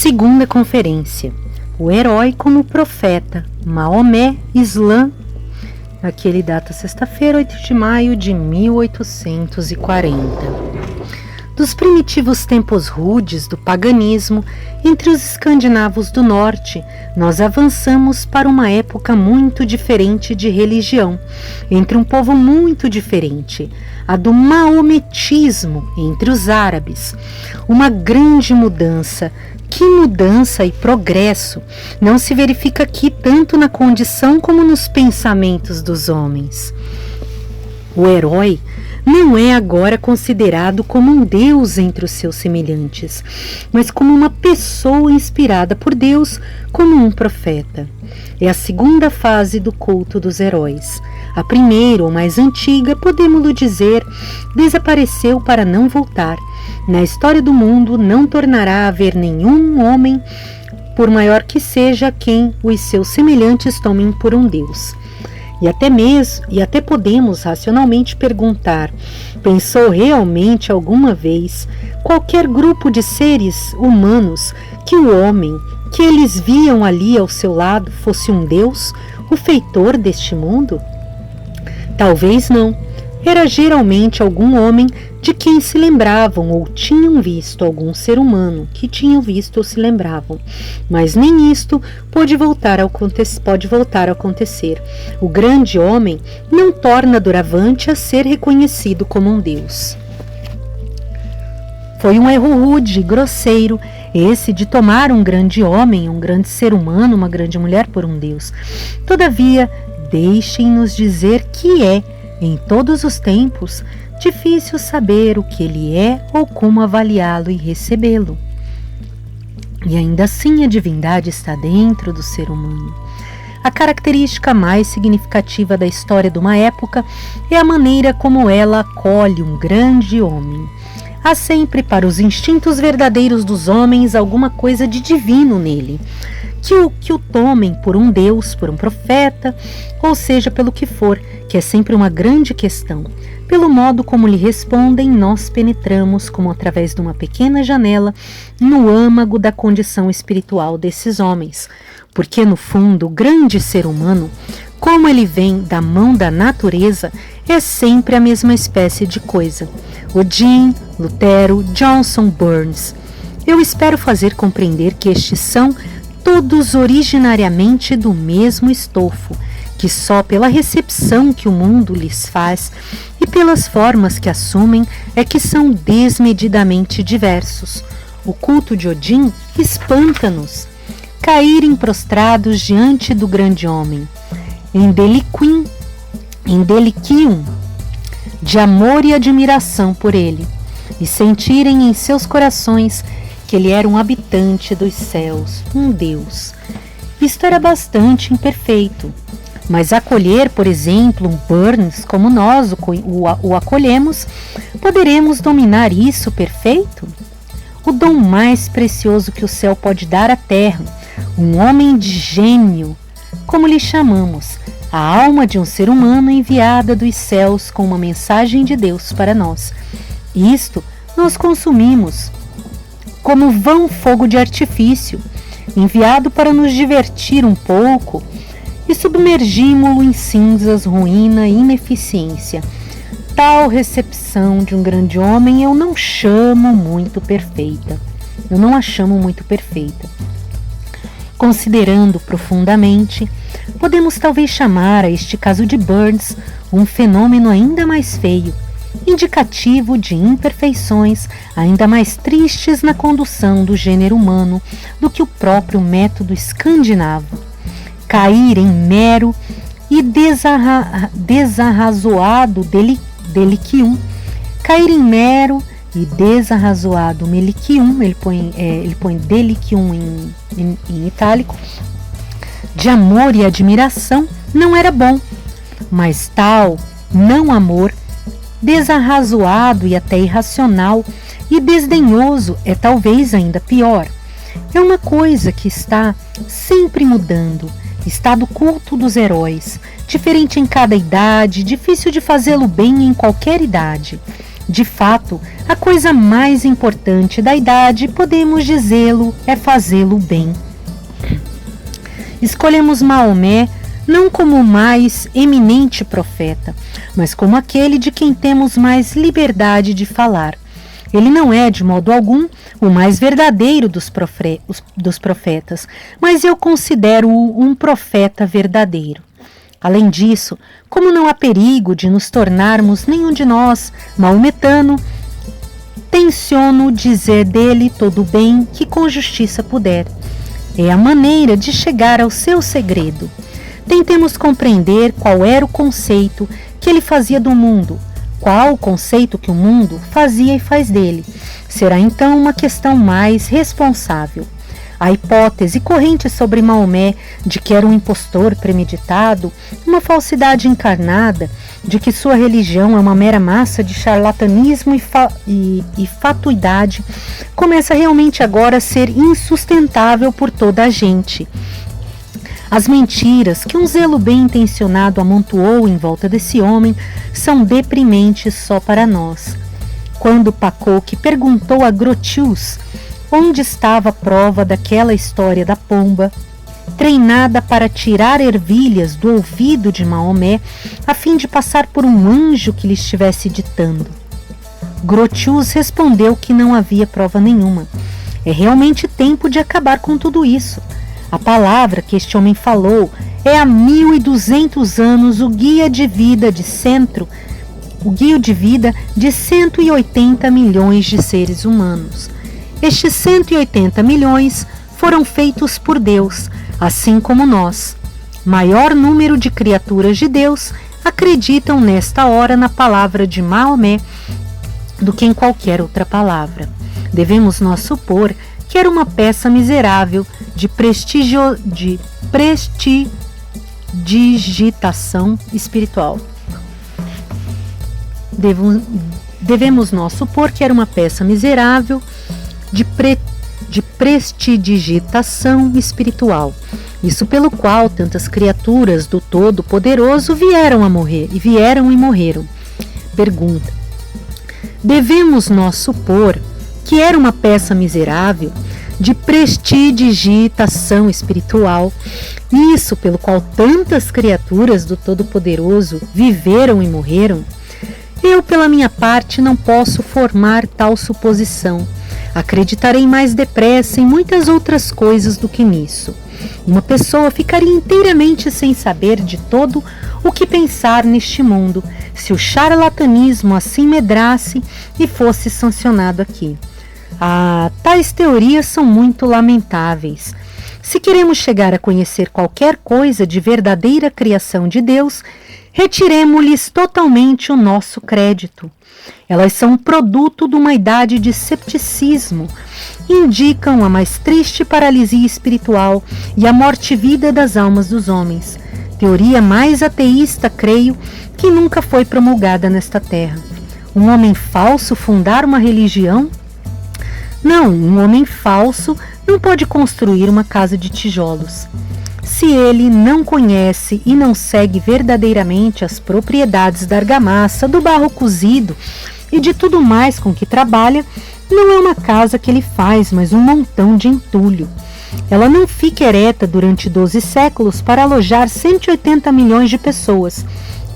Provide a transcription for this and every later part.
Segunda conferência. O herói como profeta. Maomé, Islã. Aqui ele data sexta-feira, 8 de maio de 1840. Dos primitivos tempos rudes do paganismo, entre os escandinavos do norte, nós avançamos para uma época muito diferente de religião, entre um povo muito diferente, a do maometismo entre os árabes. Uma grande mudança. Que mudança e progresso não se verifica aqui tanto na condição como nos pensamentos dos homens. O herói não é agora considerado como um deus entre os seus semelhantes, mas como uma pessoa inspirada por Deus, como um profeta. É a segunda fase do culto dos heróis. A primeira, ou mais antiga, podemos-lo dizer, desapareceu para não voltar. Na história do mundo não tornará a haver nenhum homem, por maior que seja, quem os seus semelhantes tomem por um deus. E até podemos racionalmente perguntar: pensou realmente alguma vez qualquer grupo de seres humanos que o homem que eles viam ali ao seu lado fosse um deus, o feitor deste mundo? Talvez não. Era geralmente algum homem de quem se lembravam ou tinham visto algum ser humano que tinham visto ou se lembravam. Mas nem isto pode voltar a acontecer. O grande homem não torna doravante a ser reconhecido como um deus. Foi um erro rude e grosseiro esse de tomar um grande homem, um grande ser humano, uma grande mulher por um deus. Todavia, deixem-nos dizer que é, em todos os tempos, difícil saber o que ele é ou como avaliá-lo e recebê-lo. E ainda assim a divindade está dentro do ser humano. A característica mais significativa da história de uma época é a maneira como ela acolhe um grande homem. Há sempre para os instintos verdadeiros dos homens alguma coisa de divino nele, que o tomem por um deus, por um profeta, ou seja, pelo que for, que é sempre uma grande questão. Pelo modo como lhe respondem, nós penetramos, como através de uma pequena janela, no âmago da condição espiritual desses homens. Porque, no fundo, o grande ser humano, como ele vem da mão da natureza, é sempre a mesma espécie de coisa. Odin, Lutero, Johnson, Burns. Eu espero fazer compreender que estes são todos originariamente do mesmo estofo, que só pela recepção que o mundo lhes faz e pelas formas que assumem é que são desmedidamente diversos. O culto de Odin espanta-nos. Caírem prostrados diante do grande homem, em deliquium, de amor e admiração por ele, e sentirem em seus corações que ele era um habitante dos céus, um Deus. Isto era bastante imperfeito, mas acolher, por exemplo, um Burns como nós o acolhemos, poderemos dominar isso perfeito? O dom mais precioso que o céu pode dar à terra, um homem de gênio, como lhe chamamos, a alma de um ser humano enviada dos céus com uma mensagem de Deus para nós. Isto nós consumimos como vão fogo de artifício, enviado para nos divertir um pouco, e submergimo-lo em cinzas, ruína e ineficiência. Tal recepção de um grande homem eu não chamo muito perfeita. Eu não a chamo muito perfeita. Considerando profundamente, podemos talvez chamar a este caso de Burns um fenômeno ainda mais feio, indicativo de imperfeições ainda mais tristes na condução do gênero humano do que o próprio método escandinavo. Cair em mero e desarrazoado deliquium. Cair em mero e desarrazoado meliquium, ele põe deliquium em itálico, de amor e admiração não era bom, mas tal não amor, desarrazoado e até irracional e desdenhoso é talvez ainda pior. É uma coisa que está sempre mudando, está do culto dos heróis, diferente em cada idade, difícil de fazê-lo bem em qualquer idade. De fato, a coisa mais importante da idade, podemos dizê-lo, é fazê-lo bem. Escolhemos Maomé não como o mais eminente profeta, mas como aquele de quem temos mais liberdade de falar. Ele não é, de modo algum, o mais verdadeiro dos profetas, mas eu considero-o um profeta verdadeiro. Além disso, como não há perigo de nos tornarmos nenhum de nós maometano, tenciono dizer dele todo o bem que com justiça puder. É a maneira de chegar ao seu segredo. Tentemos compreender qual era o conceito que ele fazia do mundo, qual o conceito que o mundo fazia e faz dele. Será então uma questão mais responsável. A hipótese corrente sobre Maomé de que era um impostor premeditado, uma falsidade encarnada, de que sua religião é uma mera massa de charlatanismo e fatuidade, começa realmente agora a ser insustentável por toda a gente. As mentiras que um zelo bem intencionado amontoou em volta desse homem são deprimentes só para nós. Quando Pacoque perguntou a Grotius onde estava a prova daquela história da pomba, treinada para tirar ervilhas do ouvido de Maomé, a fim de passar por um anjo que lhe estivesse ditando, Grotius respondeu que não havia prova nenhuma. É realmente tempo de acabar com tudo isso. A palavra que este homem falou é há 1200 anos o guia de vida de 180 milhões de seres humanos. Estes 180 milhões foram feitos por Deus, assim como nós. Maior número de criaturas de Deus acreditam nesta hora na palavra de Maomé do que em qualquer outra palavra. Devemos nós supor que era uma peça miserável de prestidigitação espiritual. Devemos nós supor que era uma peça miserável de prestidigitação espiritual. Isso pelo qual tantas criaturas do Todo-Poderoso vieram e morreram. Pergunta: devemos nós supor que era uma peça miserável de prestidigitação espiritual, isso pelo qual tantas criaturas do Todo-Poderoso viveram e morreram? Eu, pela minha parte, não posso formar tal suposição. Acreditarei mais depressa em muitas outras coisas do que nisso. Uma pessoa ficaria inteiramente sem saber de todo o que pensar neste mundo, se o charlatanismo assim medrasse e fosse sancionado aqui. Tais teorias são muito lamentáveis. Se queremos chegar a conhecer qualquer coisa de verdadeira criação de Deus, retiremo-lhes totalmente o nosso crédito. Elas são produto de uma idade de cepticismo, indicam a mais triste paralisia espiritual e a morte-vida das almas dos homens. Teoria mais ateísta, creio, que nunca foi promulgada nesta terra. Um homem falso fundar uma religião? Não, um homem falso não pode construir uma casa de tijolos. Se ele não conhece e não segue verdadeiramente as propriedades da argamassa, do barro cozido e de tudo mais com que trabalha, não é uma casa que ele faz, mas um montão de entulho. Ela não fica ereta durante 12 séculos para alojar 180 milhões de pessoas.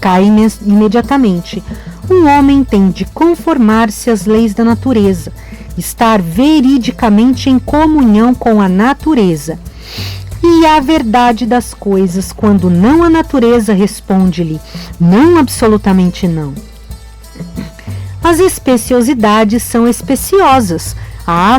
Cai imediatamente. Um homem tem de conformar-se às leis da natureza, estar veridicamente em comunhão com a natureza. E a verdade das coisas, quando não a natureza responde-lhe, não, absolutamente não. As especiosidades são especiosas.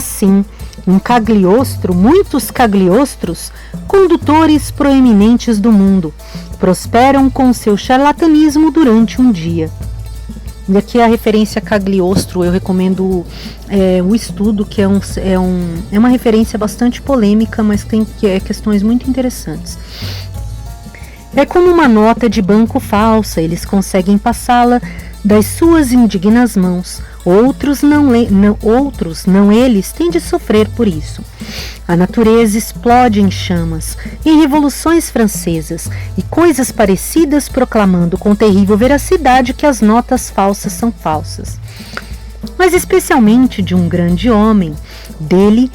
Sim, um cagliostro, muitos cagliostros, condutores proeminentes do mundo, prosperam com seu charlatanismo durante um dia. E aqui a referência a Cagliostro, eu recomendo o estudo, que é uma referência bastante polêmica, mas tem questões muito interessantes. É como uma nota de banco falsa, eles conseguem passá-la das suas indignas mãos. Outros não eles têm de sofrer por isso. A natureza explode em chamas, em revoluções francesas e coisas parecidas, proclamando com terrível veracidade que as notas falsas são falsas. mas especialmente de um grande homem. Dele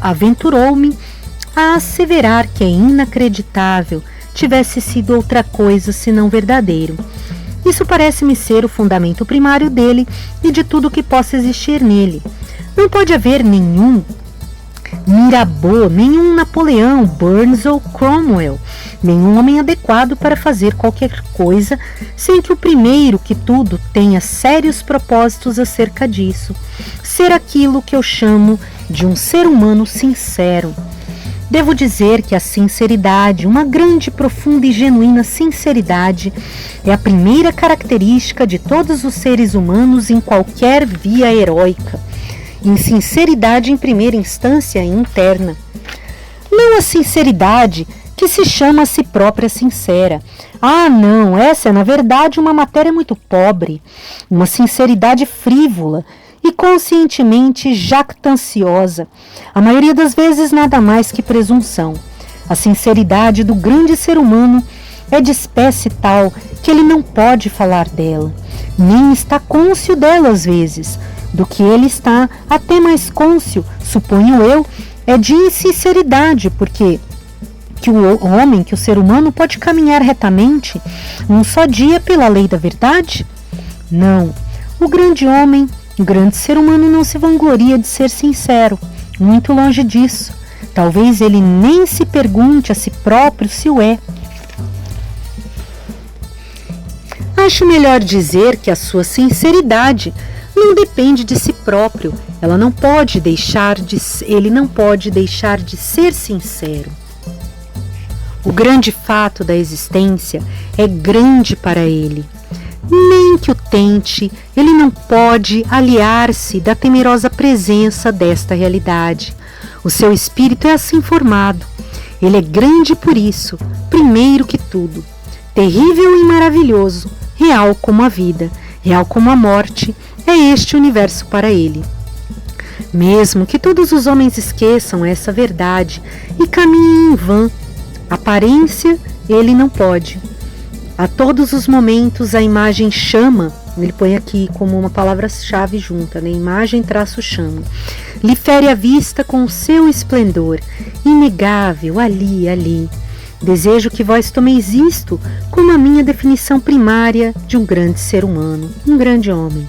aventurou-me a asseverar que é inacreditável tivesse sido outra coisa senão verdadeiro. Isso parece-me ser o fundamento primário dele e de tudo que possa existir nele. Não pode haver nenhum Mirabeau, nenhum Napoleão, Burns ou Cromwell, nenhum homem adequado para fazer qualquer coisa sem que o primeiro que tudo tenha sérios propósitos acerca disso, ser aquilo que eu chamo de um ser humano sincero. Devo dizer que a sinceridade, uma grande, profunda e genuína sinceridade, é a primeira característica de todos os seres humanos em qualquer via heróica. Em sinceridade em primeira instância interna. Não a sinceridade que se chama a si própria sincera. Ah, não, essa é na verdade uma matéria muito pobre, uma sinceridade frívola e conscientemente jactanciosa, a maioria das vezes nada mais que presunção. A sinceridade do grande ser humano é de espécie tal que ele não pode falar dela, nem está cônscio dela às vezes. Do que ele está até mais cônscio, suponho eu, é de insinceridade, porque que o ser humano pode caminhar retamente um só dia pela lei da verdade? Não, o grande homem, o grande ser humano não se vangloria de ser sincero, muito longe disso. Talvez ele nem se pergunte a si próprio se o é. Acho melhor dizer que a sua sinceridade não depende de si próprio, ele não pode deixar de ser sincero. O grande fato da existência é grande para ele. Nem que o tente, ele não pode aliar-se da temerosa presença desta realidade. O seu espírito é assim formado. Ele é grande por isso, primeiro que tudo. Terrível e maravilhoso, real como a vida, real como a morte, é este universo para ele. Mesmo que todos os homens esqueçam essa verdade e caminhem em vão, aparência ele não pode. A todos os momentos a imagem chama, ele põe aqui como uma palavra-chave junta, né? Imagem traço chama. Lhe fere a vista com o seu esplendor, inegável, ali. Desejo que vós tomeis isto como a minha definição primária de um grande ser humano, um grande homem.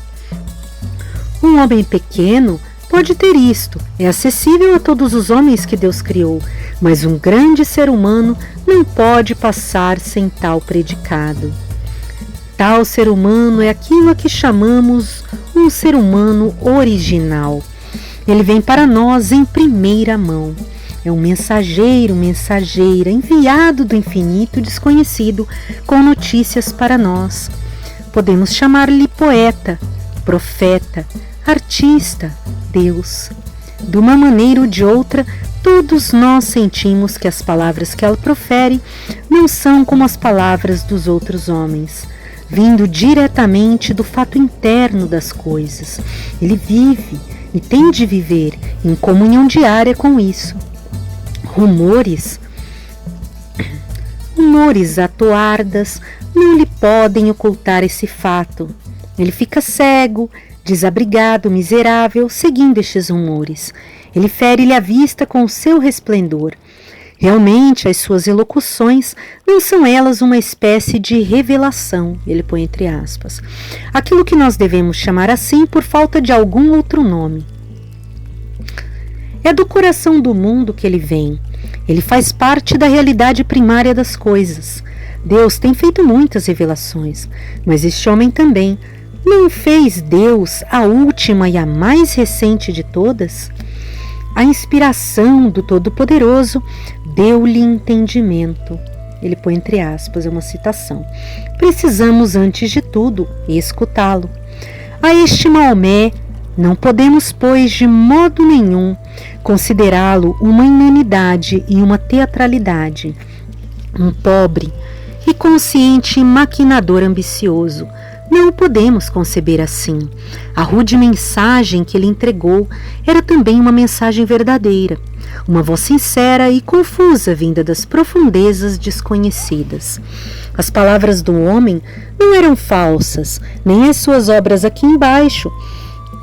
Um homem pequeno pode ter isto, é acessível a todos os homens que Deus criou, mas um grande ser humano não pode passar sem tal predicado. Tal ser humano é aquilo a que chamamos um ser humano original. Ele vem para nós em primeira mão. É um mensageiro, mensageira, enviado do infinito desconhecido com notícias para nós. Podemos chamar-lhe poeta, profeta, artista, Deus. De uma maneira ou de outra, todos nós sentimos que as palavras que ela profere não são como as palavras dos outros homens, vindo diretamente do fato interno das coisas. Ele vive e tem de viver em comunhão diária com isso. Rumores atoardas não lhe podem ocultar esse fato. Ele fica cego, desabrigado, miserável, seguindo estes rumores. Ele fere-lhe a vista com o seu resplendor. Realmente, as suas elocuções não são elas uma espécie de revelação, ele põe entre aspas. Aquilo que nós devemos chamar assim por falta de algum outro nome. É do coração do mundo que ele vem. Ele faz parte da realidade primária das coisas. Deus tem feito muitas revelações, mas este homem também. Não fez Deus a última e a mais recente de todas? A inspiração do Todo-Poderoso deu-lhe entendimento. Ele põe entre aspas, é uma citação. Precisamos, antes de tudo, escutá-lo. A este Maomé, não podemos, pois, de modo nenhum, considerá-lo uma inanidade e uma teatralidade, um pobre e consciente maquinador ambicioso. Não o podemos conceber assim. A rude mensagem que ele entregou era também uma mensagem verdadeira, uma voz sincera e confusa vinda das profundezas desconhecidas. As palavras do homem não eram falsas, nem as suas obras aqui embaixo.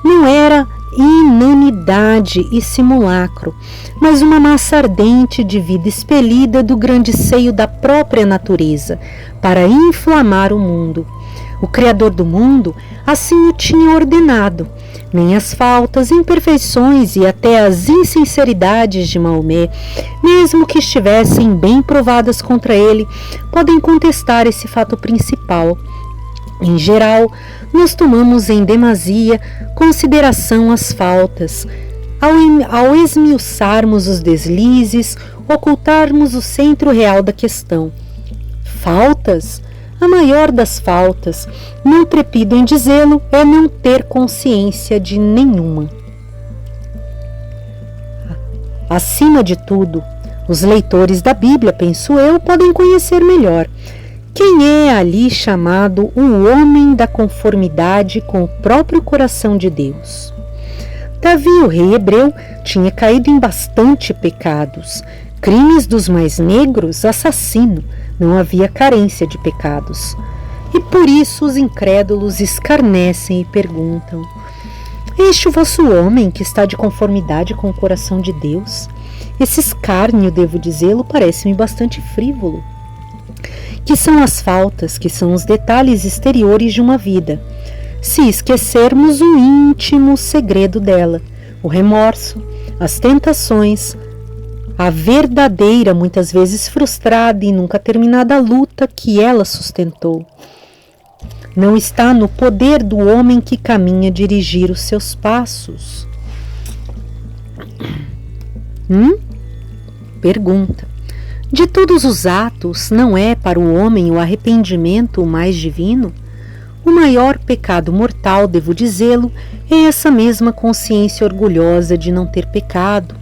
não era inanidade e simulacro, mas uma massa ardente de vida expelida do grande seio da própria natureza para inflamar o mundo. O Criador do mundo assim o tinha ordenado. Nem as faltas, imperfeições e até as insinceridades de Maomé, mesmo que estivessem bem provadas contra ele, podem contestar esse fato principal. Em geral, nós tomamos em demasia consideração as faltas. Ao esmiuçarmos os deslizes, ocultarmos o centro real da questão. Faltas? A maior das faltas, não trepido em dizê-lo, é não ter consciência de nenhuma. Acima de tudo, os leitores da Bíblia, penso eu, podem conhecer melhor quem é ali chamado o homem da conformidade com o próprio coração de Deus. Davi, o rei hebreu, tinha caído em bastante pecados, crimes dos mais negros, assassino. Não havia carência de pecados. E por isso os incrédulos escarnecem e perguntam: este o vosso homem que está de conformidade com o coração de Deus? Esse escárnio, devo dizê-lo, parece-me bastante frívolo. Que são as faltas, que são os detalhes exteriores de uma vida, se esquecermos o íntimo segredo dela, o remorso, as tentações, a verdadeira, muitas vezes frustrada e nunca terminada luta que ela sustentou. Não está no poder do homem que caminha dirigir os seus passos. Pergunta. De todos os atos, não é para o homem o arrependimento o mais divino? O maior pecado mortal, devo dizê-lo, é essa mesma consciência orgulhosa de não ter pecado,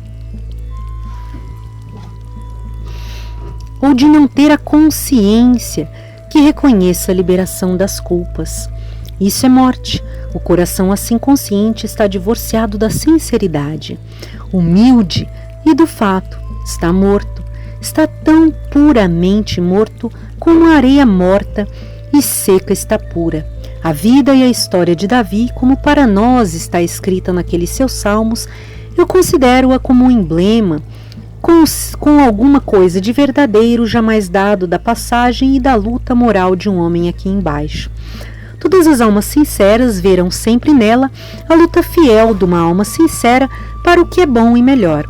ou de não ter a consciência que reconheça a liberação das culpas. Isso é morte. O coração assim consciente está divorciado da sinceridade, humilde e do fato, está morto. Está tão puramente morto como a areia morta e seca está pura. A vida e a história de Davi, como para nós está escrita naqueles seus salmos, eu considero-a como um emblema com alguma coisa de verdadeiro jamais dado da passagem e da luta moral de um homem aqui embaixo. Todas as almas sinceras verão sempre nela a luta fiel de uma alma sincera para o que é bom e melhor.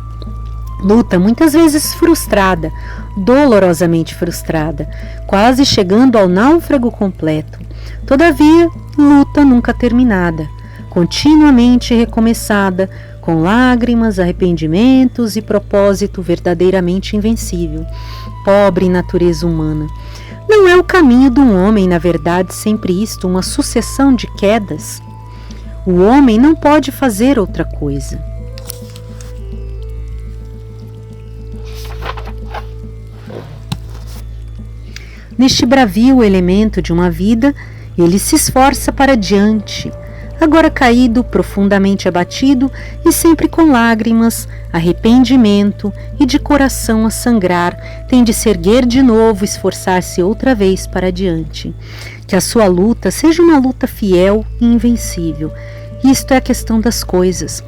Luta muitas vezes frustrada, dolorosamente frustrada, quase chegando ao náufrago completo. Todavia, luta nunca terminada, continuamente recomeçada, com lágrimas, arrependimentos e propósito verdadeiramente invencível. Pobre natureza humana! Não é o caminho de um homem, na verdade, sempre isto, uma sucessão de quedas? O homem não pode fazer outra coisa. Neste bravio elemento de uma vida, ele se esforça para diante, agora caído, profundamente abatido e sempre com lágrimas, arrependimento e de coração a sangrar, tem de se erguer de novo, esforçar-se outra vez para adiante. Que a sua luta seja uma luta fiel e invencível. Isto é a questão das coisas.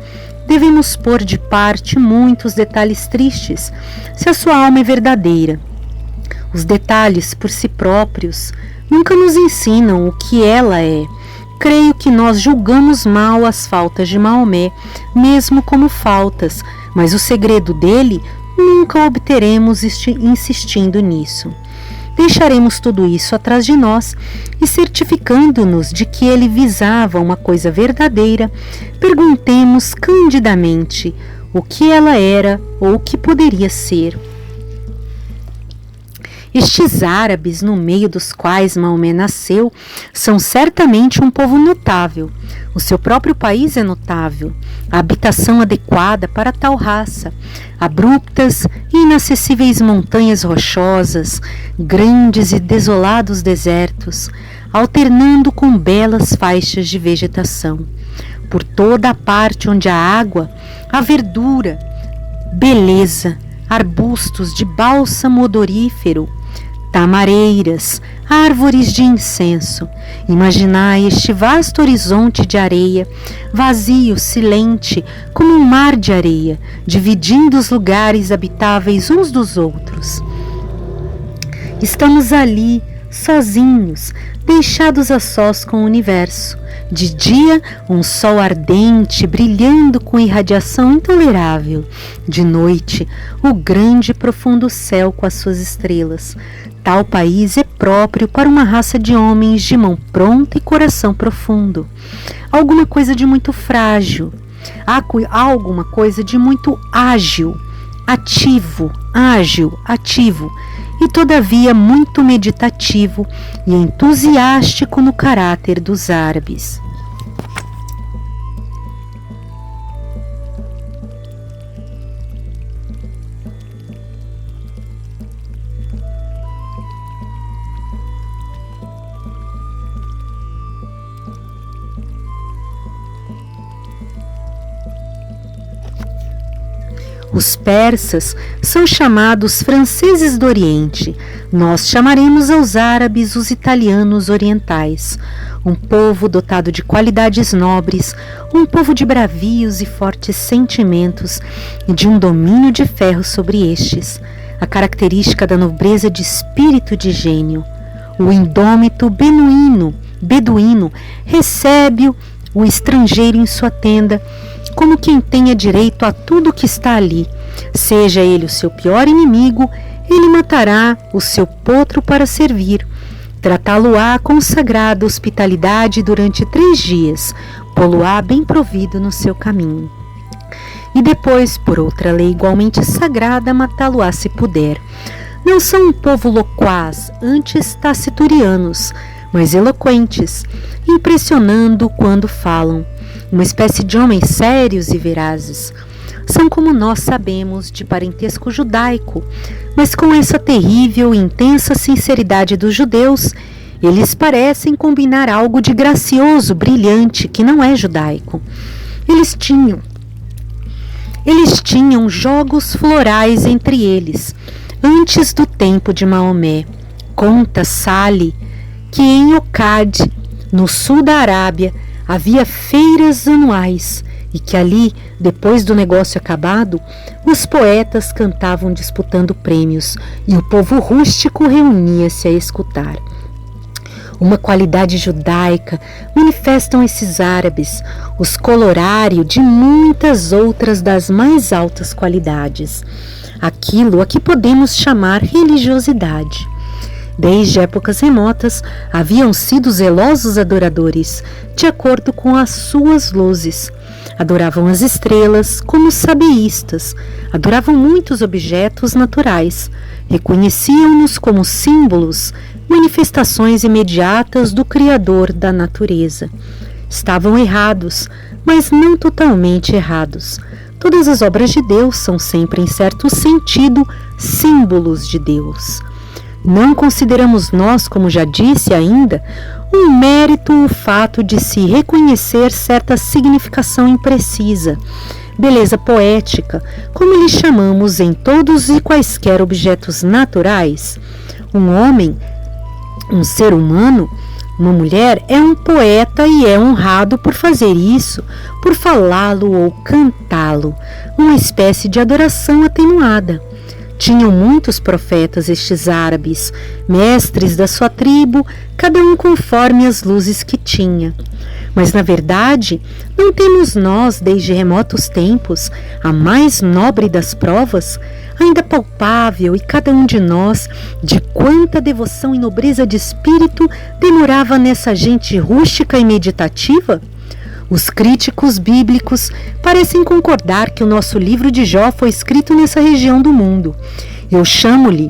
Devemos pôr de parte muitos detalhes tristes, se a sua alma é verdadeira. Os detalhes por si próprios nunca nos ensinam o que ela é. Creio que nós julgamos mal as faltas de Maomé, mesmo como faltas, mas o segredo dele nunca obteremos insistindo nisso. Deixaremos tudo isso atrás de nós e, certificando-nos de que ele visava uma coisa verdadeira, perguntemos candidamente o que ela era ou o que poderia ser. Estes árabes, no meio dos quais Maomé nasceu, são certamente um povo notável. O seu próprio país é notável, a habitação adequada para tal raça, abruptas e inacessíveis montanhas rochosas, grandes e desolados desertos, alternando com belas faixas de vegetação. Por toda a parte onde há água, há verdura, beleza, arbustos de bálsamo odorífero, tamareiras, árvores de incenso. Imaginai este vasto horizonte de areia, vazio, silente, como um mar de areia, dividindo os lugares habitáveis uns dos outros. Estamos ali, sozinhos, deixados a sós com o universo. De dia, um sol ardente, brilhando com irradiação intolerável. De noite, o grande e profundo céu com as suas estrelas. Tal país é próprio para uma raça de homens de mão pronta e coração profundo. Alguma coisa de muito frágil. Há alguma coisa de muito ágil, ativo, e todavia muito meditativo e entusiástico no caráter dos árabes. Os persas são chamados franceses do Oriente. Nós chamaremos aos árabes os italianos orientais. Um povo dotado de qualidades nobres, um povo de bravios e fortes sentimentos e de um domínio de ferro sobre estes, a característica da nobreza de espírito e de gênio. O indômito beduíno recebe o estrangeiro em sua tenda como quem tenha direito a tudo que está ali. Seja ele o seu pior inimigo, ele matará o seu potro para servir. Tratá-lo-á com sagrada hospitalidade durante 3 dias, pô-lo-á bem provido no seu caminho. E depois, por outra lei igualmente sagrada, matá-lo-á se puder. Não são um povo loquaz, antes taciturianos, mas eloquentes, impressionando quando falam. Uma espécie de homens sérios e verazes. São, como nós sabemos, de parentesco judaico, mas com essa terrível e intensa sinceridade dos judeus, eles parecem combinar algo de gracioso, brilhante, que não é judaico. Eles tinham jogos florais entre eles, antes do tempo de Maomé. Conta Sali que em Ocad, no sul da Arábia, havia feiras anuais e que ali, depois do negócio acabado, os poetas cantavam disputando prêmios e o povo rústico reunia-se a escutar. Uma qualidade judaica manifestam esses árabes, os colorário de muitas outras das mais altas qualidades, aquilo a que podemos chamar religiosidade. Desde épocas remotas, haviam sido zelosos adoradores, de acordo com as suas luzes. Adoravam as estrelas como sabeístas, adoravam muitos objetos naturais, reconheciam-nos como símbolos, manifestações imediatas do Criador da natureza. Estavam errados, mas não totalmente errados. Todas as obras de Deus são sempre, em certo sentido, símbolos de Deus. Não consideramos nós, como já disse ainda, um mérito o fato de se reconhecer certa significação imprecisa, beleza poética, como lhe chamamos em todos e quaisquer objetos naturais. Um homem, um ser humano, uma mulher é um poeta e é honrado por fazer isso, por falá-lo ou cantá-lo, uma espécie de adoração atenuada. Tinham muitos profetas estes árabes, mestres da sua tribo, cada um conforme as luzes que tinha. Mas, na verdade, não temos nós, desde remotos tempos, a mais nobre das provas, ainda palpável, e cada um de nós, de quanta devoção e nobreza de espírito demorava nessa gente rústica e meditativa? Os críticos bíblicos parecem concordar que o nosso livro de Jó foi escrito nessa região do mundo. Eu chamo-lhe,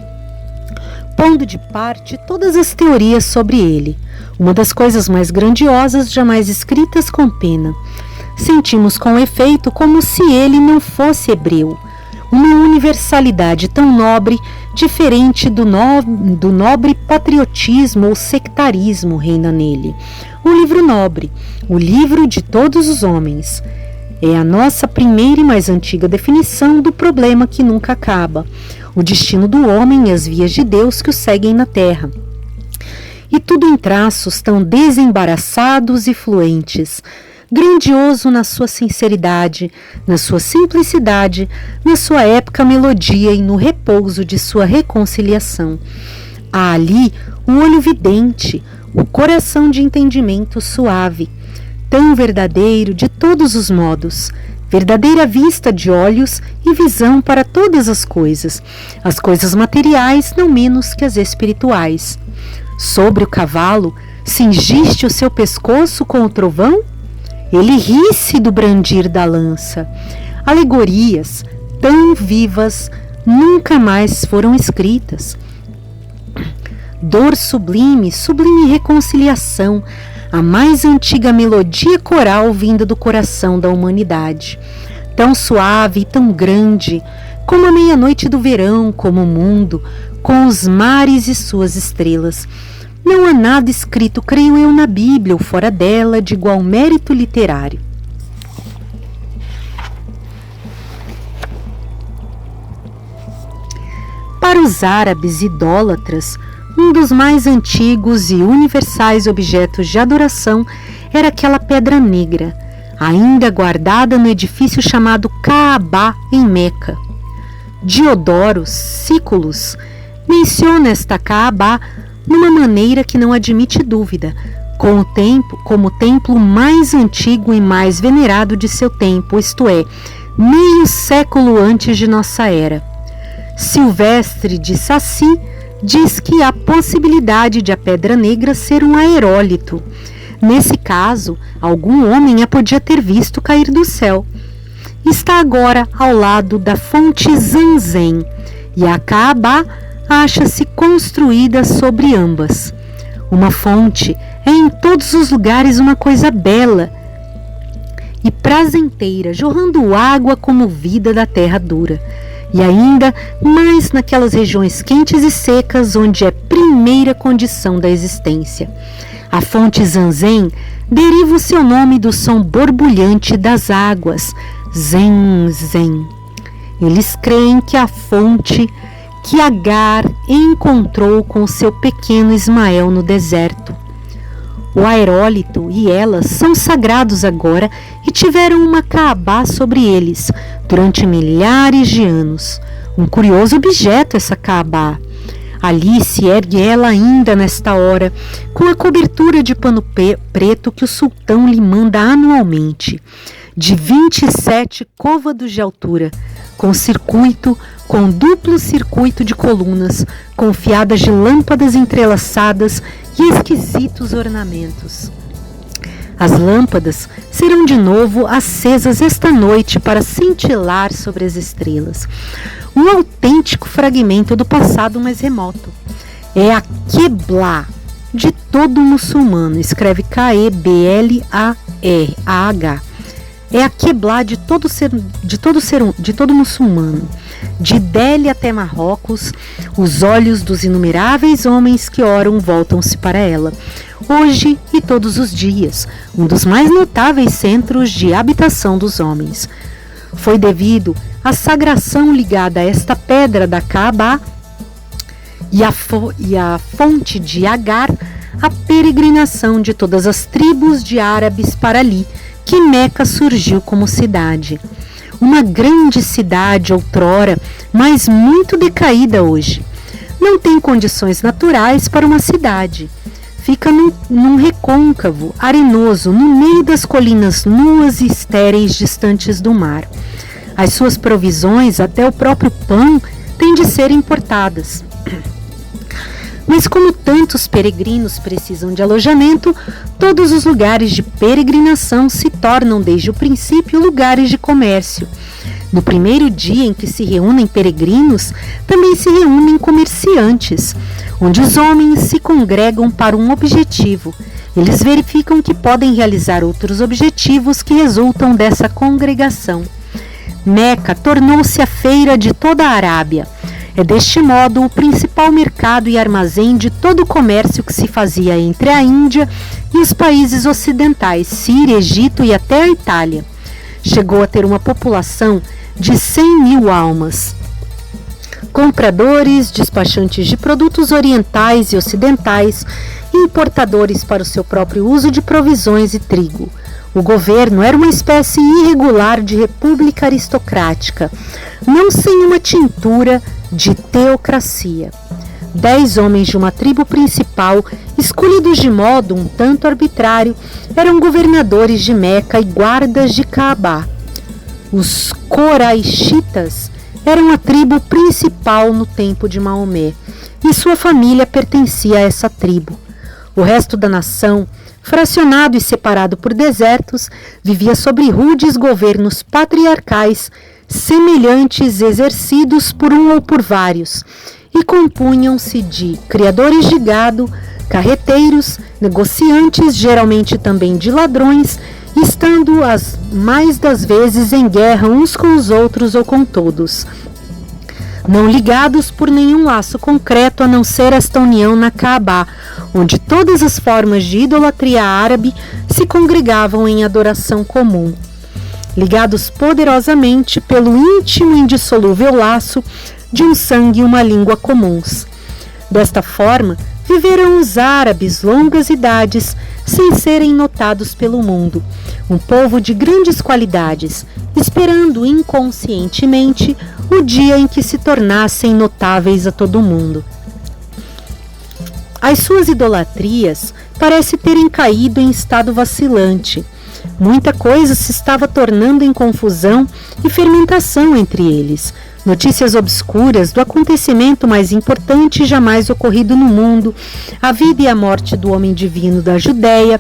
pondo de parte todas as teorias sobre ele, uma das coisas mais grandiosas jamais escritas com pena. Sentimos com efeito como se ele não fosse hebreu, uma universalidade tão nobre, diferente do nobre patriotismo ou sectarismo reina nele. Um livro nobre, o livro de todos os homens. É a nossa primeira e mais antiga definição do problema que nunca acaba. o destino do homem e as vias de Deus que o seguem na terra. E tudo em traços tão desembaraçados e fluentes, grandioso na sua sinceridade, na sua simplicidade, na sua épica melodia e no repouso de sua reconciliação. Há ali o olho vidente, o coração de entendimento suave, tão verdadeiro de todos os modos, verdadeira vista de olhos e visão para todas as coisas materiais não menos que as espirituais. Sobre o cavalo, cingiste o seu pescoço com o trovão? Ele ri-se do brandir da lança. Alegorias tão vivas nunca mais foram escritas. Dor sublime, sublime reconciliação, a mais antiga melodia coral vinda do coração da humanidade. Tão suave e tão grande, como a meia-noite do verão, como o mundo, com os mares e suas estrelas. Não há nada escrito, creio eu, na Bíblia ou fora dela, de igual mérito literário. Para os árabes idólatras, um dos mais antigos e universais objetos de adoração era aquela pedra negra, ainda guardada no edifício chamado Kaabá, em Meca. Diodoro Sículos menciona esta Kaabá numa maneira que não admite dúvida, como o templo mais antigo e mais venerado de seu tempo, isto é, meio século antes de nossa era. Silvestre de Saci diz que há possibilidade de a pedra negra ser um aerólito. Nesse caso, algum homem a podia ter visto cair do céu. Está agora ao lado da fonte Zanzem, e a Kaabá acha-se construída sobre ambas. Uma fonte é em todos os lugares uma coisa bela e prazenteira, jorrando água como vida da terra dura, e ainda mais naquelas regiões quentes e secas onde é primeira condição da existência. A fonte Zanzem deriva o seu nome do som borbulhante das águas, Zen, Zen. Eles creem que a fonte que Agar encontrou com seu pequeno Ismael no deserto. O aerólito e elas são sagrados agora e tiveram uma Kaabá sobre eles durante milhares de anos. Um curioso objeto essa Kaabá. Ali se ergue ela ainda nesta hora, com a cobertura de pano preto que o sultão lhe manda anualmente, de 27 côvados de altura, com duplo circuito de colunas, confiadas de lâmpadas entrelaçadas e esquisitos ornamentos. As lâmpadas serão de novo acesas esta noite para cintilar sobre as estrelas. Um autêntico fragmento do passado mais remoto. É a Queblá de todo muçulmano, escreve Keblah. É a Queblá de todo muçulmano. De Delhi até Marrocos, os olhos dos inumeráveis homens que oram voltam-se para ela. Hoje e todos os dias, um dos mais notáveis centros de habitação dos homens. Foi devido à sagração ligada a esta pedra da Kaabá e à fonte de Agar, a peregrinação de todas as tribos de árabes para ali, que Meca surgiu como cidade. Uma grande cidade outrora, mas muito decaída hoje. Não tem condições naturais para uma cidade. Fica num recôncavo, arenoso, no meio das colinas nuas e estéreis distantes do mar. As suas provisões, até o próprio pão, têm de ser importadas. Mas como tantos peregrinos precisam de alojamento, todos os lugares de peregrinação se tornam desde o princípio lugares de comércio. No primeiro dia em que se reúnem peregrinos, também se reúnem comerciantes, onde os homens se congregam para um objetivo. Eles verificam que podem realizar outros objetivos que resultam dessa congregação. Meca tornou-se a feira de toda a Arábia. É deste modo o principal mercado e armazém de todo o comércio que se fazia entre a Índia e os países ocidentais, Síria, Egito e até a Itália. Chegou a ter uma população de 100.000 almas. compradores, despachantes de produtos orientais e ocidentais, importadores para o seu próprio uso de provisões e trigo. O governo era uma espécie irregular de república aristocrática, não sem uma tintura de teocracia. 10 homens de uma tribo principal, escolhidos de modo um tanto arbitrário, eram governadores de Meca e guardas de Caabá. Os Coraixitas eram a tribo principal no tempo de Maomé, e sua família pertencia a essa tribo. O resto da nação, fracionado e separado por desertos, vivia sob rudes governos patriarcais, semelhantes exercidos por um ou por vários, e compunham-se de criadores de gado, carreteiros, negociantes, geralmente também de ladrões, estando as mais das vezes em guerra uns com os outros ou com todos, não ligados por nenhum laço concreto a não ser esta união na Caabá, onde todas as formas de idolatria árabe se congregavam em adoração comum. Ligados poderosamente pelo íntimo e indissolúvel laço de um sangue e uma língua comuns. Desta forma, viveram os árabes longas idades sem serem notados pelo mundo, um povo de grandes qualidades, esperando inconscientemente o dia em que se tornassem notáveis a todo o mundo. As suas idolatrias parecem terem caído em estado vacilante. Muita coisa se estava tornando em confusão e fermentação entre eles. Notícias obscuras do acontecimento mais importante jamais ocorrido no mundo, a vida e a morte do homem divino da Judéia,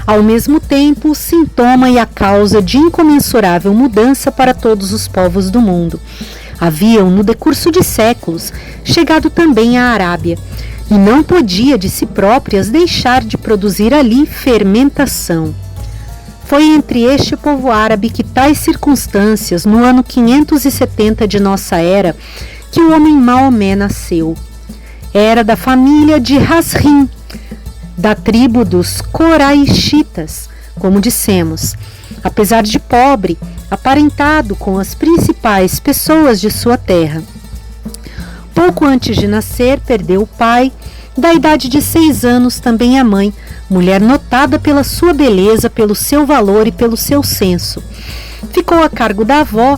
ao mesmo tempo o sintoma e a causa de incomensurável mudança para todos os povos do mundo. Haviam, no decurso de séculos, chegado também à Arábia, e não podia de si próprias deixar de produzir ali fermentação. Foi entre este povo árabe que tais circunstâncias, no ano 570 de nossa era, que o homem Maomé nasceu. Era da família de Hasrim, da tribo dos Coraixitas, como dissemos. Apesar de pobre, aparentado com as principais pessoas de sua terra. Pouco antes de nascer, perdeu o pai, da idade de 6 anos também a mãe, mulher notada pela sua beleza, pelo seu valor e pelo seu senso. Ficou a cargo da avó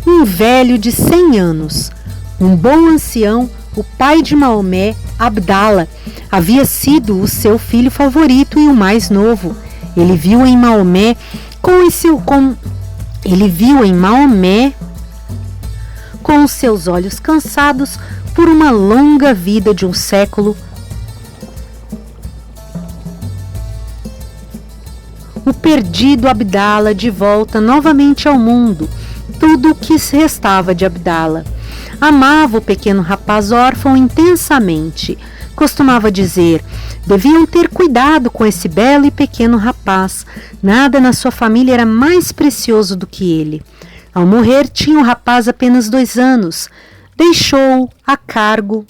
um velho de 100 anos. Um bom ancião, o pai de Maomé, Abdala, havia sido o seu filho favorito e o mais novo. Ele viu em Maomé com os seus olhos cansados por uma longa vida de um século, o perdido Abdala de volta novamente ao mundo, tudo o que restava de Abdala. Amava o pequeno rapaz órfão intensamente. Costumava dizer: deviam ter cuidado com esse belo e pequeno rapaz. Nada na sua família era mais precioso do que ele. Ao morrer, tinha o rapaz apenas 2 anos. Deixou-o a cargo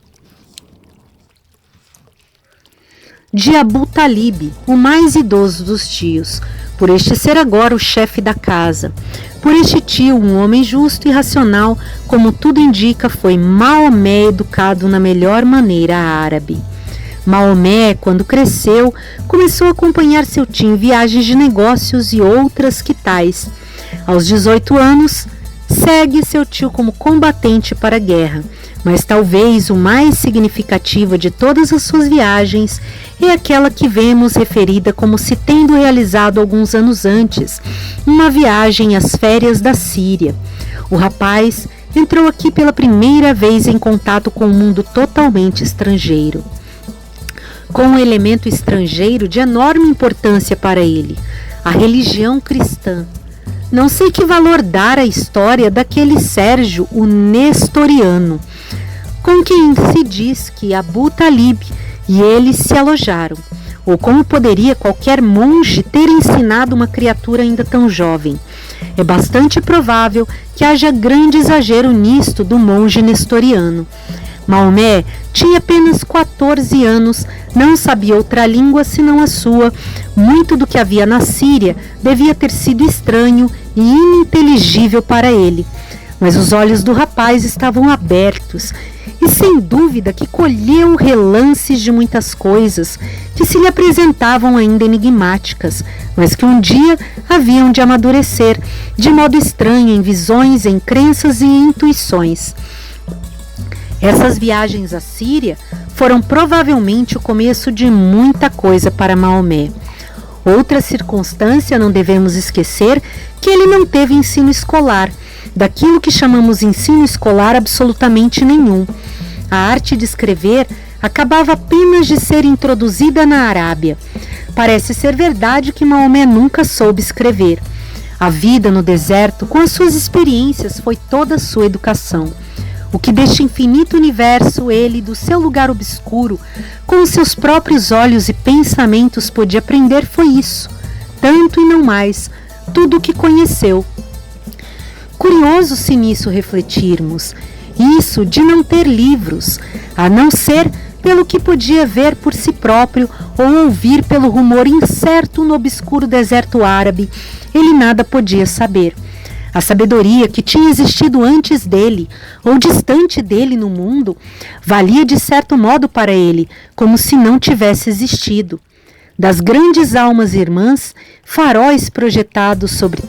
de Abu Talib, o mais idoso dos tios, por este ser agora o chefe da casa. Por este tio, um homem justo e racional, como tudo indica, foi Maomé educado na melhor maneira árabe. Maomé, quando cresceu, começou a acompanhar seu tio em viagens de negócios e outras que tais. Aos 18 anos, segue seu tio como combatente para a guerra, mas talvez o mais significativo de todas as suas viagens é aquela que vemos referida como se tendo realizado alguns anos antes, uma viagem às férias da Síria. O rapaz entrou aqui pela primeira vez em contato com um mundo totalmente estrangeiro, com um elemento estrangeiro de enorme importância para ele, a religião cristã. Não sei que valor dar à história daquele Sérgio, o Nestoriano, com quem se diz que Abu Talib e ele se alojaram, ou como poderia qualquer monge ter ensinado uma criatura ainda tão jovem. É bastante provável que haja grande exagero nisto do monge nestoriano. Maomé tinha apenas 14 anos, não sabia outra língua senão a sua. Muito do que havia na Síria devia ter sido estranho e ininteligível para ele. mas os olhos do rapaz estavam abertos e sem dúvida que colheu relances de muitas coisas que se lhe apresentavam ainda enigmáticas, mas que um dia haviam de amadurecer de modo estranho em visões, em crenças e em intuições. Essas viagens à Síria foram provavelmente o começo de muita coisa para Maomé. Outra circunstância não devemos esquecer que ele não teve ensino escolar, daquilo que chamamos ensino escolar absolutamente nenhum. A arte de escrever acabava apenas de ser introduzida na Arábia. Parece ser verdade que Maomé nunca soube escrever. A vida no deserto, com as suas experiências, foi toda a sua educação. O que deste infinito universo ele, do seu lugar obscuro, com os seus próprios olhos e pensamentos podia aprender foi isso, tanto e não mais, tudo o que conheceu. Curioso se nisso refletirmos, isso de não ter livros, a não ser pelo que podia ver por si próprio ou ouvir pelo rumor incerto no obscuro deserto árabe, ele nada podia saber. A sabedoria que tinha existido antes dele, ou distante dele no mundo, valia de certo modo para ele, como se não tivesse existido. Das grandes almas irmãs, faróis projetados sobre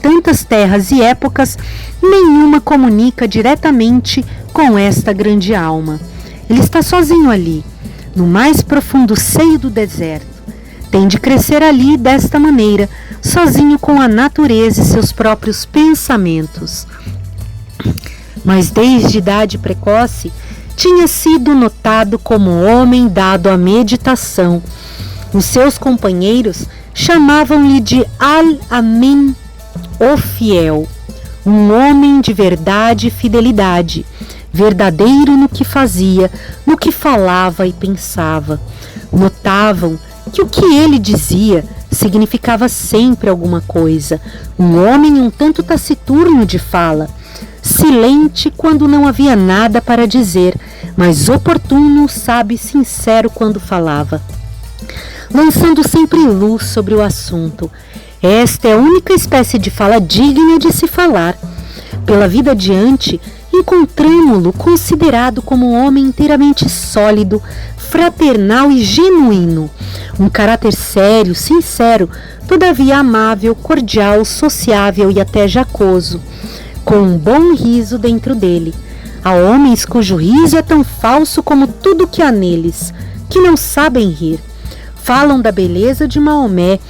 tantas terras e épocas, nenhuma comunica diretamente com esta grande alma. Ele está sozinho ali, no mais profundo seio do deserto. Tem de crescer ali desta maneira, sozinho com a natureza e seus próprios pensamentos. Mas desde idade precoce, tinha sido notado como homem dado à meditação. Os seus companheiros chamavam-lhe de Al-Amin, o fiel, um homem de verdade e fidelidade, verdadeiro no que fazia, no que falava e pensava. Notavam que o que ele dizia significava sempre alguma coisa, um homem um tanto taciturno de fala, silente quando não havia nada para dizer, mas oportuno, sábio e sincero quando falava, lançando sempre luz sobre o assunto. Esta é a única espécie de fala digna de se falar. Pela vida adiante, encontramo-lo considerado como um homem inteiramente sólido, fraternal e genuíno, um caráter sério, sincero, todavia amável, cordial, sociável e até jacoso, com um bom riso dentro dele. Há homens cujo riso é tão falso como tudo que há neles, que não sabem rir. Falam da beleza de Maomé,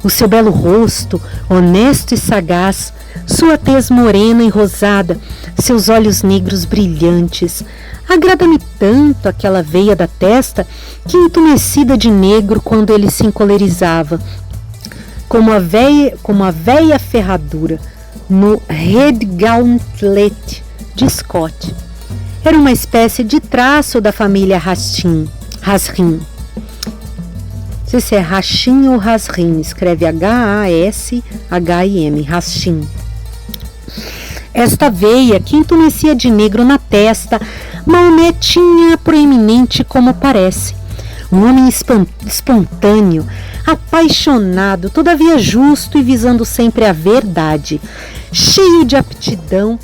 o seu belo rosto, honesto e sagaz, sua tez morena e rosada, seus olhos negros brilhantes. Agrada-me tanto aquela veia da testa que entumecida de negro quando ele se encolerizava, como a veia ferradura no Redgauntlet de Scott. Era uma espécie de traço da família Hasrim. Não sei se é Hashim ou Hasrim, escreve H-A-S-H-I-M, Hashim. Esta veia que entumecia de negro na testa, Maomé tinha proeminente como parece. Um homem espontâneo, apaixonado, todavia justo e visando sempre a verdade, cheio de aptidão,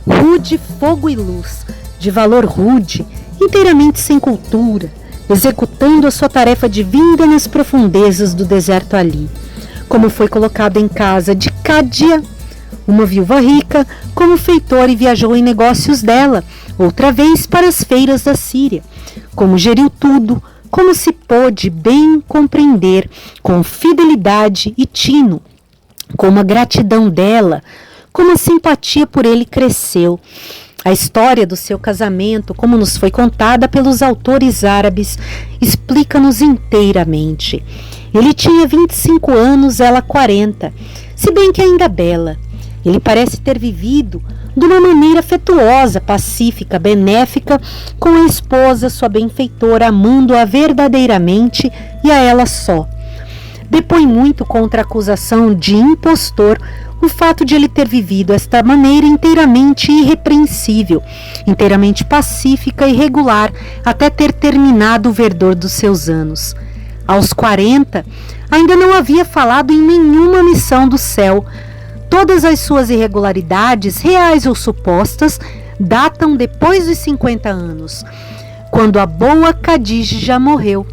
rude, fogo e luz, de valor rude, inteiramente sem cultura, executando a sua tarefa divina nas profundezas do deserto ali, como foi colocado em casa de Cádia, uma viúva rica, como feitor e viajou em negócios dela, outra vez para as feiras da Síria, como geriu tudo, como se pôde bem compreender, com fidelidade e tino, como a gratidão dela, como a simpatia por ele cresceu. A história do seu casamento, como nos foi contada pelos autores árabes, explica-nos inteiramente. Ele tinha 25 anos, ela 40, se bem que ainda bela. Ele parece ter vivido de uma maneira afetuosa, pacífica, benéfica, com a esposa, sua benfeitora, amando-a verdadeiramente e a ela só. Depõe muito contra a acusação de impostor o fato de ele ter vivido esta maneira inteiramente irrepreensível, inteiramente pacífica e regular, até ter terminado o verdor dos seus anos. Aos 40, ainda não havia falado em nenhuma missão do céu, todas as suas irregularidades, reais ou supostas, datam depois dos 50 anos, quando a boa Khadija já morreu.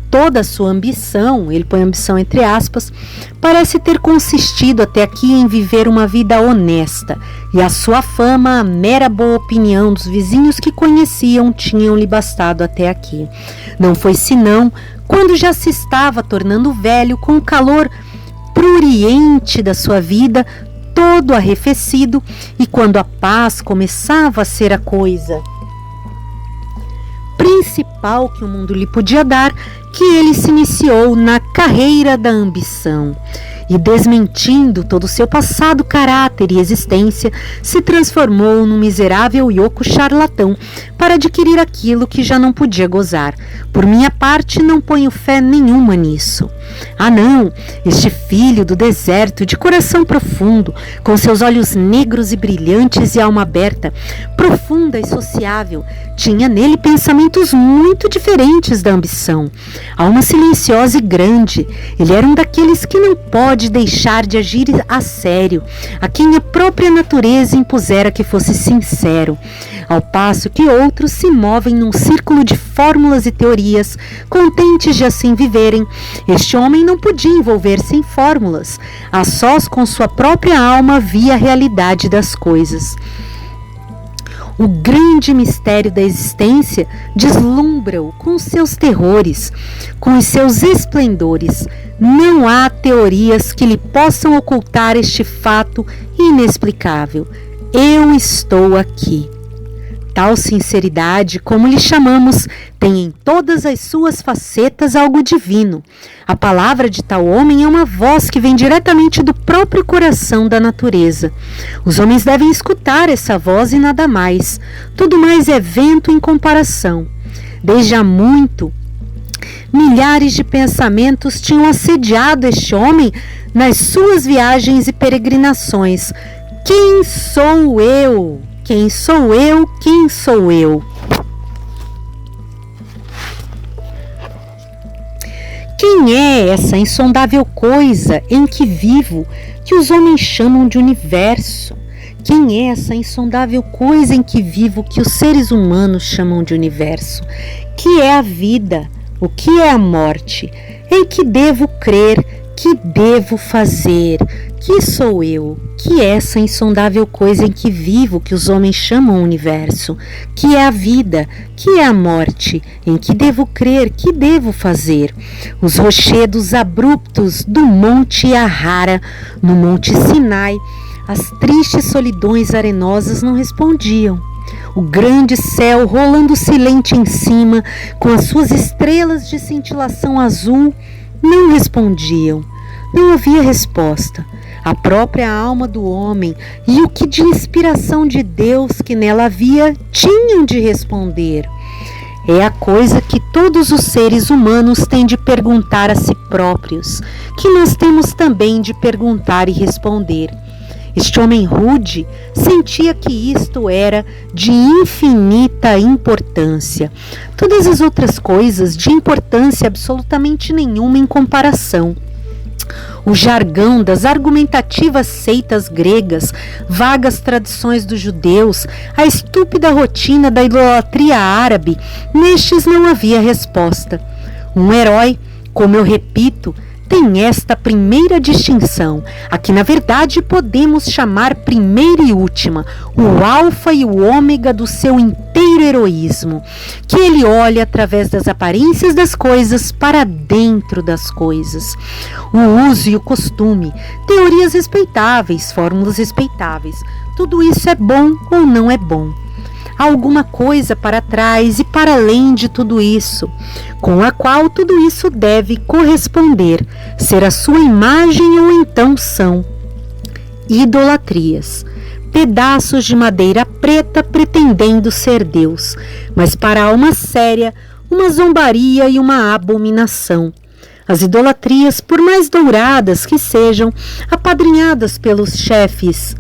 Toda a sua ambição, ele põe ambição entre aspas, parece ter consistido até aqui em viver uma vida honesta, e a sua fama, a mera boa opinião dos vizinhos que conheciam, tinham-lhe bastado até aqui. Não foi senão quando já se estava tornando velho, com o calor pruriente da sua vida todo arrefecido, e quando a paz começava a ser a coisa principal que o mundo lhe podia dar, que ele se iniciou na carreira da ambição e, desmentindo todo o seu passado caráter e existência, se transformou num miserável e oco charlatão para adquirir aquilo que já não podia gozar. Por minha parte, não ponho fé nenhuma nisso. Ah não, este filho do deserto, de coração profundo, com seus olhos negros e brilhantes e alma aberta, profunda e sociável, tinha nele pensamentos muito diferentes da ambição. Alma silenciosa e grande, ele era um daqueles que não pode deixar de agir a sério, a quem a própria natureza impusera que fosse sincero, ao passo que outros se movem num círculo de fórmulas e teorias, contentes de assim viverem. Este homem não podia envolver-se em fórmulas, a sós com sua própria alma via a realidade das coisas. O grande mistério da existência deslumbra-o com os seus terrores, com os seus esplendores. Não há teorias que lhe possam ocultar este fato inexplicável. Eu estou aqui. Tal sinceridade, como lhe chamamos, tem em todas as suas facetas algo divino. A palavra de tal homem é uma voz que vem diretamente do próprio coração da natureza. Os homens devem escutar essa voz e nada mais. Tudo mais é vento em comparação. Desde há muito, milhares de pensamentos tinham assediado este homem nas suas viagens e peregrinações. Quem sou eu? Quem sou eu? Quem sou eu? Quem é essa insondável coisa em que vivo, que os homens chamam de universo? Quem é essa insondável coisa em que vivo, que os seres humanos chamam de universo? Que é a vida? O que é a morte? Em que devo crer? Que devo fazer? Que sou eu? Que é essa insondável coisa em que vivo, que os homens chamam universo? Que é a vida? Que é a morte? Em que devo crer? Que devo fazer? Os rochedos abruptos do Monte Arara, no Monte Sinai, as tristes solidões arenosas não respondiam. O grande céu, rolando silente em cima, com as suas estrelas de cintilação azul, não respondiam. Não havia resposta. A própria alma do homem e o que de inspiração de Deus que nela havia tinham de responder. É a coisa que todos os seres humanos têm de perguntar a si próprios, que nós temos também de perguntar e responder. Este homem rude sentia que isto era de infinita importância. Todas as outras coisas de importância absolutamente nenhuma em comparação. O jargão das argumentativas seitas gregas, vagas tradições dos judeus, a estúpida rotina da idolatria árabe, nestes não havia resposta. Um herói, como eu repito, tem esta primeira distinção, a que na verdade podemos chamar primeira e última, o alfa e o ômega do seu inteiro heroísmo, que ele olha através das aparências das coisas para dentro das coisas. O uso e o costume, teorias respeitáveis, fórmulas respeitáveis, tudo isso é bom ou não é bom? Há alguma coisa para trás e para além de tudo isso, com a qual tudo isso deve corresponder, ser a sua imagem ou então são idolatrias, pedaços de madeira preta pretendendo ser Deus, mas para a alma séria, uma zombaria e uma abominação. As idolatrias, por mais douradas que sejam, apadrinhadas pelos chefes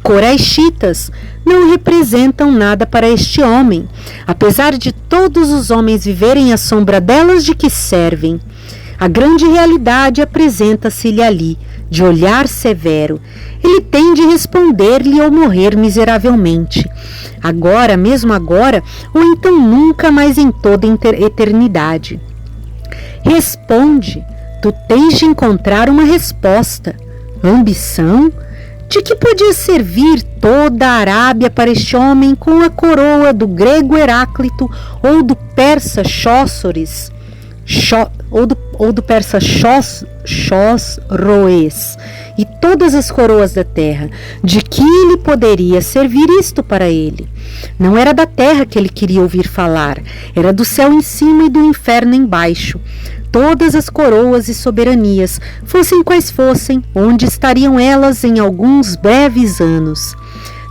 coraixitas não representam nada para este homem, apesar de todos os homens viverem à sombra delas, de que servem. A grande realidade apresenta-se-lhe ali, de olhar severo. Ele tem de responder-lhe ou morrer miseravelmente. Agora, mesmo agora, ou então nunca mais em toda eternidade. Responde, tu tens de encontrar uma resposta. Ambição? De que podia servir toda a Arábia para este homem com a coroa do grego Heráclito ou do persa Chósroes? Ou do persa Chosroes, e todas as coroas da terra? De que lhe poderia servir isto para ele? Não era da terra que ele queria ouvir falar, era do céu em cima e do inferno embaixo. Todas as coroas e soberanias, fossem quais fossem, onde estariam elas em alguns breves anos?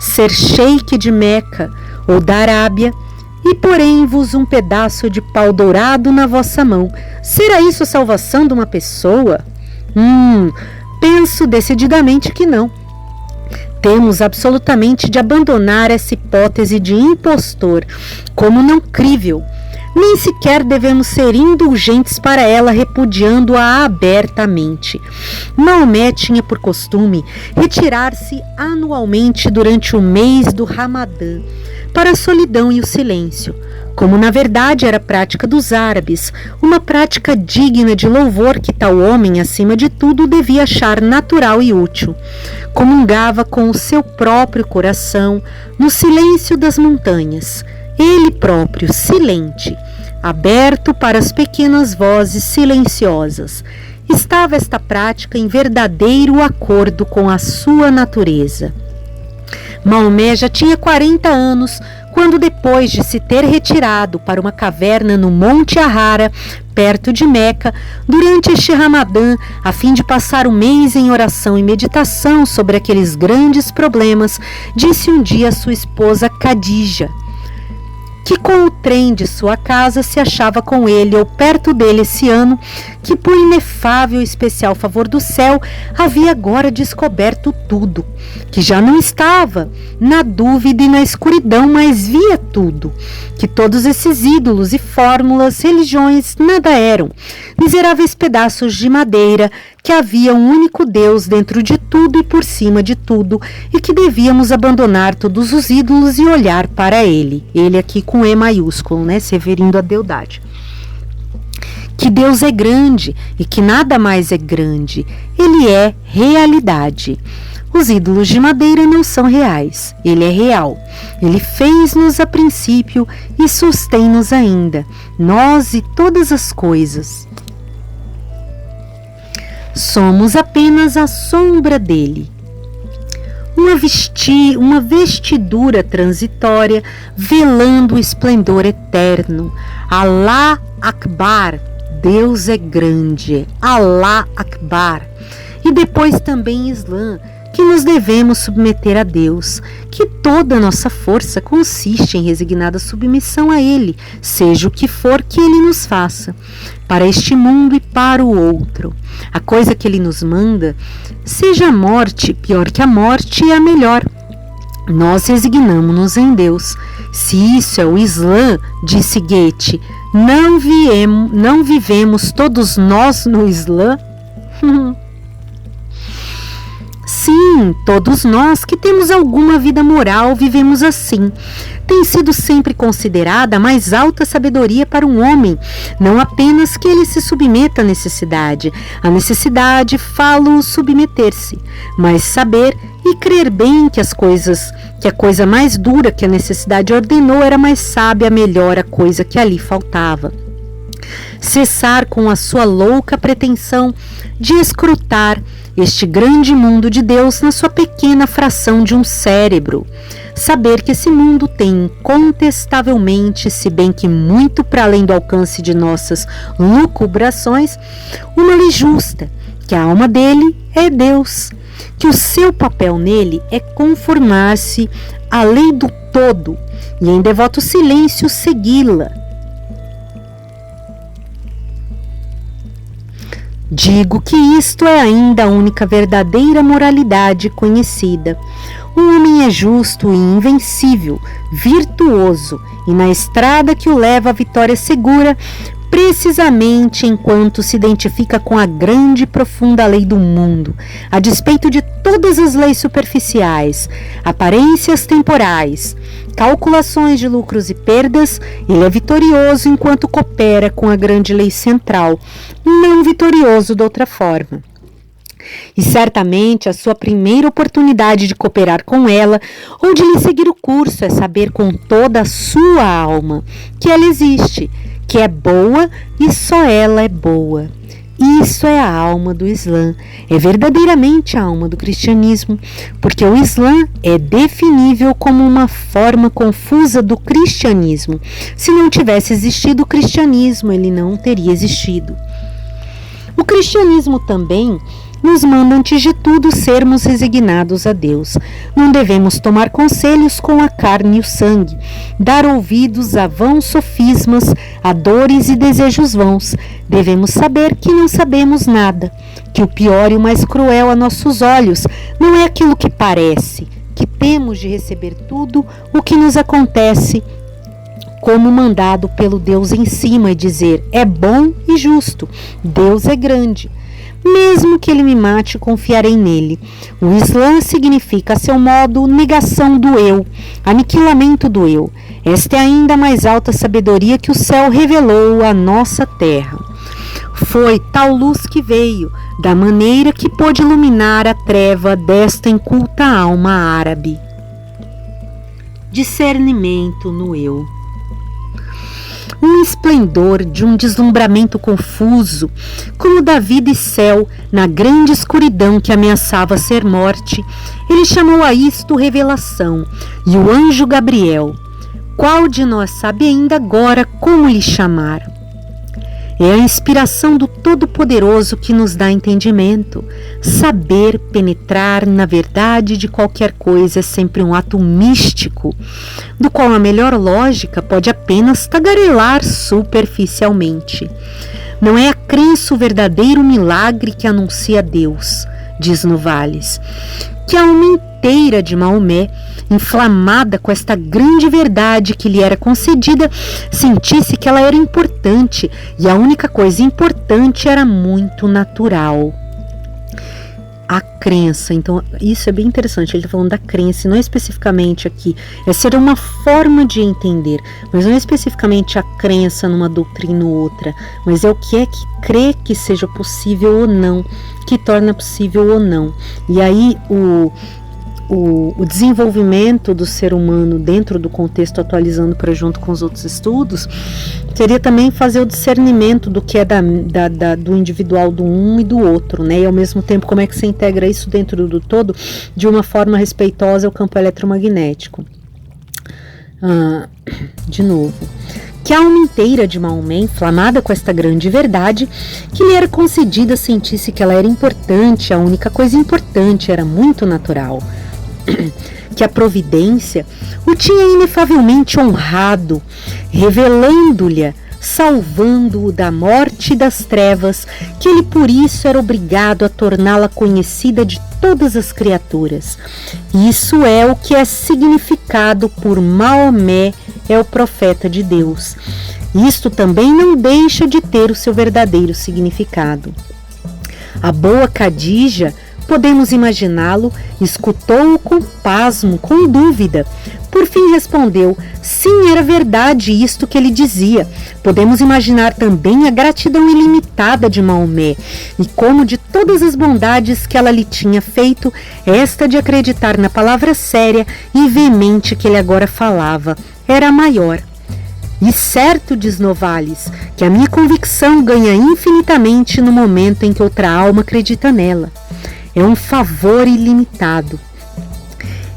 Ser sheik de Meca ou da Arábia, e porém-vos um pedaço de pau dourado na vossa mão. Será isso a salvação de uma pessoa? Penso decididamente que não. Temos absolutamente de abandonar essa hipótese de impostor como não crível. Nem sequer devemos ser indulgentes para ela, repudiando-a abertamente. Maomé tinha por costume retirar-se anualmente durante o mês do Ramadã, para a solidão e o silêncio, como na verdade era prática dos árabes, uma prática digna de louvor que tal homem, acima de tudo, devia achar natural e útil. Comungava com o seu próprio coração, no silêncio das montanhas, ele próprio, silente, aberto para as pequenas vozes silenciosas. Estava esta prática em verdadeiro acordo com a sua natureza. Maomé já tinha 40 anos, quando depois de se ter retirado para uma caverna no Monte Arara, perto de Meca, durante este Ramadã, a fim de passar o mês em oração e meditação sobre aqueles grandes problemas, disse um dia a sua esposa Khadija, que com o trem de sua casa se achava com ele ou perto dele esse ano, que por inefável e especial favor do céu havia agora descoberto tudo, que já não estava na dúvida e na escuridão, mas via tudo, que todos esses ídolos e fórmulas, religiões, nada eram, miseráveis pedaços de madeira, que havia um único Deus dentro de tudo e por cima de tudo, e que devíamos abandonar todos os ídolos e olhar para ele. Ele aqui com E maiúsculo, né, se referindo à deidade. Que Deus é grande e que nada mais é grande. Ele é realidade. Os ídolos de madeira não são reais. Ele é real. Ele fez-nos a princípio e sustém-nos ainda, nós e todas as coisas. Somos apenas a sombra dele. Uma vestidura transitória velando o esplendor eterno. Alá Akbar, Deus é grande. Alá Akbar. E depois também Islã, que nos devemos submeter a Deus, que toda a nossa força consiste em resignada submissão a Ele, seja o que for que Ele nos faça, para este mundo e para o outro. A coisa que Ele nos manda, seja a morte, pior que a morte, é a melhor. Nós resignamo-nos em Deus. Se isso é o Islã, disse Goethe, não vivemos todos nós no Islã? Sim, todos nós que temos alguma vida moral vivemos assim. Tem sido sempre considerada a mais alta sabedoria para um homem, não apenas que ele se submeta à necessidade. A necessidade fala-o submeter-se, mas saber e crer bem que a coisa mais dura que a necessidade ordenou era mais sábia, melhor a coisa que ali faltava. Cessar com a sua louca pretensão de escrutar este grande mundo de Deus na sua pequena fração de um cérebro. Saber que esse mundo tem incontestavelmente, se bem que muito para além do alcance de nossas lucubrações, uma lei justa, que a alma dele é Deus, que o seu papel nele é conformar-se à lei do todo e em devoto silêncio segui-la. Digo que isto é ainda a única verdadeira moralidade conhecida. Um homem é justo e invencível, virtuoso, e na estrada que o leva à vitória segura, precisamente enquanto se identifica com a grande e profunda lei do mundo, a despeito de todas as leis superficiais, aparências temporais, calculações de lucros e perdas, ele é vitorioso enquanto coopera com a grande lei central, não vitorioso de outra forma. E certamente a sua primeira oportunidade de cooperar com ela ou de lhe seguir o curso é saber com toda a sua alma que ela existe, que é boa e só ela é boa. Isso é a alma do Islã, é verdadeiramente a alma do cristianismo, porque o Islã é definível como uma forma confusa do cristianismo. Se não tivesse existido o cristianismo, ele não teria existido. O cristianismo também nos manda, antes de tudo, sermos resignados a Deus. Não devemos tomar conselhos com a carne e o sangue, dar ouvidos a vãos sofismas, a dores e desejos vãos. Devemos saber que não sabemos nada, que o pior e o mais cruel a nossos olhos não é aquilo que parece, que temos de receber tudo o que nos acontece como mandado pelo Deus em cima e dizer: é bom e justo, Deus é grande. Mesmo que ele me mate, confiarei nele. O Islã significa, a seu modo, negação do eu, aniquilamento do eu. Esta é ainda a mais alta sabedoria que o céu revelou à nossa terra. Foi tal luz que veio, da maneira que pôde iluminar a treva desta inculta alma árabe. Discernimento no eu. Um esplendor de um deslumbramento confuso, como da vida e céu, na grande escuridão que ameaçava ser morte. Ele chamou a isto revelação, e o anjo Gabriel. Qual de nós sabe ainda agora como lhe chamar? É a inspiração do Todo-Poderoso que nos dá entendimento. Saber penetrar na verdade de qualquer coisa é sempre um ato místico, do qual a melhor lógica pode apenas tagarelar superficialmente. Não é a crença o verdadeiro milagre que anuncia Deus, diz Novalis, que a alma inteira de Maomé, inflamada com esta grande verdade que lhe era concedida, sentisse que ela era importante, e a única coisa importante era muito natural. A crença, então isso é bem interessante, ele está falando da crença, não especificamente aqui, seria uma forma de entender, mas não é especificamente a crença numa doutrina ou outra, mas é o que é que crê que seja possível ou não, que torna possível ou não. E aí o desenvolvimento do ser humano dentro do contexto, atualizando para junto com os outros estudos, seria também fazer o discernimento do que é do individual do um e do outro, né? E ao mesmo tempo como é que você integra isso dentro do todo de uma forma respeitosa ao campo eletromagnético. De novo, que a alma inteira de Maomé, inflamada com esta grande verdade, que lhe era concedida, sentisse que ela era importante, a única coisa importante era muito natural, que a providência o tinha inefavelmente honrado, revelando-lhe, salvando-o da morte e das trevas, que ele por isso era obrigado a torná-la conhecida de todas as criaturas. Isso é o que é significado por Maomé, é o profeta de Deus. Isto também não deixa de ter o seu verdadeiro significado. A boa Khadija, podemos imaginá-lo, escutou-o com pasmo, com dúvida. Por fim respondeu: sim, era verdade isto que ele dizia. Podemos imaginar também a gratidão ilimitada de Maomé, e como de todas as bondades que ela lhe tinha feito, esta de acreditar na palavra séria e veemente que ele agora falava era a maior. E certo, diz Novalis, que a minha convicção ganha infinitamente no momento em que outra alma acredita nela. É um favor ilimitado.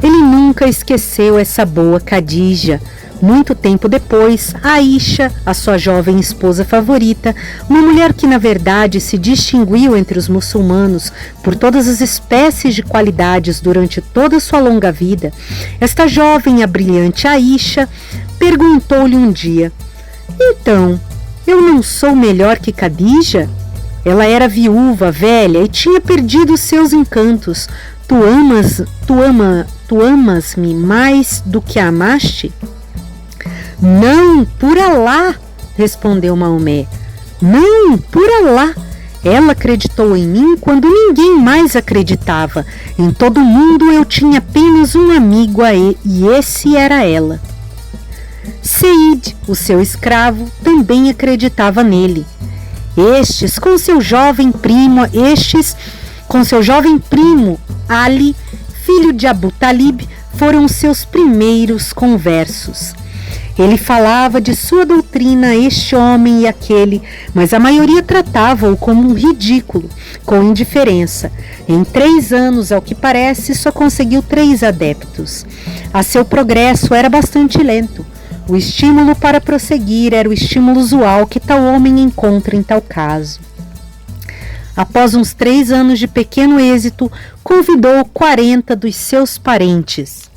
Ele nunca esqueceu essa boa Khadija. Muito tempo depois, Aisha, a sua jovem esposa favorita, uma mulher que na verdade se distinguiu entre os muçulmanos por todas as espécies de qualidades durante toda sua longa vida, esta jovem e a brilhante Aisha perguntou-lhe um dia: então, eu não sou melhor que Khadija? Ela era viúva, velha e tinha perdido seus encantos. Tu amas-me mais do que amaste? Não, por Alá, respondeu Maomé. Não, por Alá. Ela acreditou em mim quando ninguém mais acreditava. Em todo o mundo eu tinha apenas um amigo e esse era ela. Seid, o seu escravo, também acreditava nele. Estes, com seu jovem primo Ali, filho de Abu Talib, foram seus primeiros conversos. Ele falava de sua doutrina a este homem e aquele, mas a maioria tratava-o como um ridículo, com indiferença. Em 3 anos, ao que parece, só conseguiu 3 adeptos. A seu progresso era bastante lento. O estímulo para prosseguir era o estímulo usual que tal homem encontra em tal caso. Após uns 3 anos de pequeno êxito, convidou 40 dos seus parentes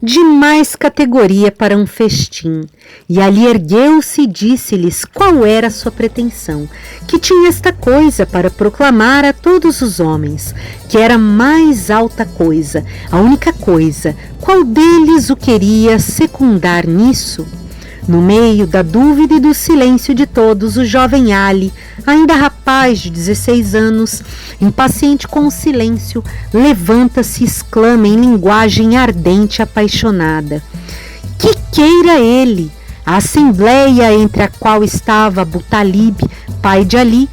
de mais categoria para um festim, e ali ergueu-se e disse-lhes qual era a sua pretensão, que tinha esta coisa para proclamar a todos os homens, que era a mais alta coisa, a única coisa, qual deles o queria secundar nisso? No meio da dúvida e do silêncio de todos, o jovem Ali, ainda rapaz de 16 anos, impaciente com o silêncio, levanta-se e exclama em linguagem ardente e apaixonada: que queira ele! A assembleia entre a qual estava Abu Talib, pai de Ali,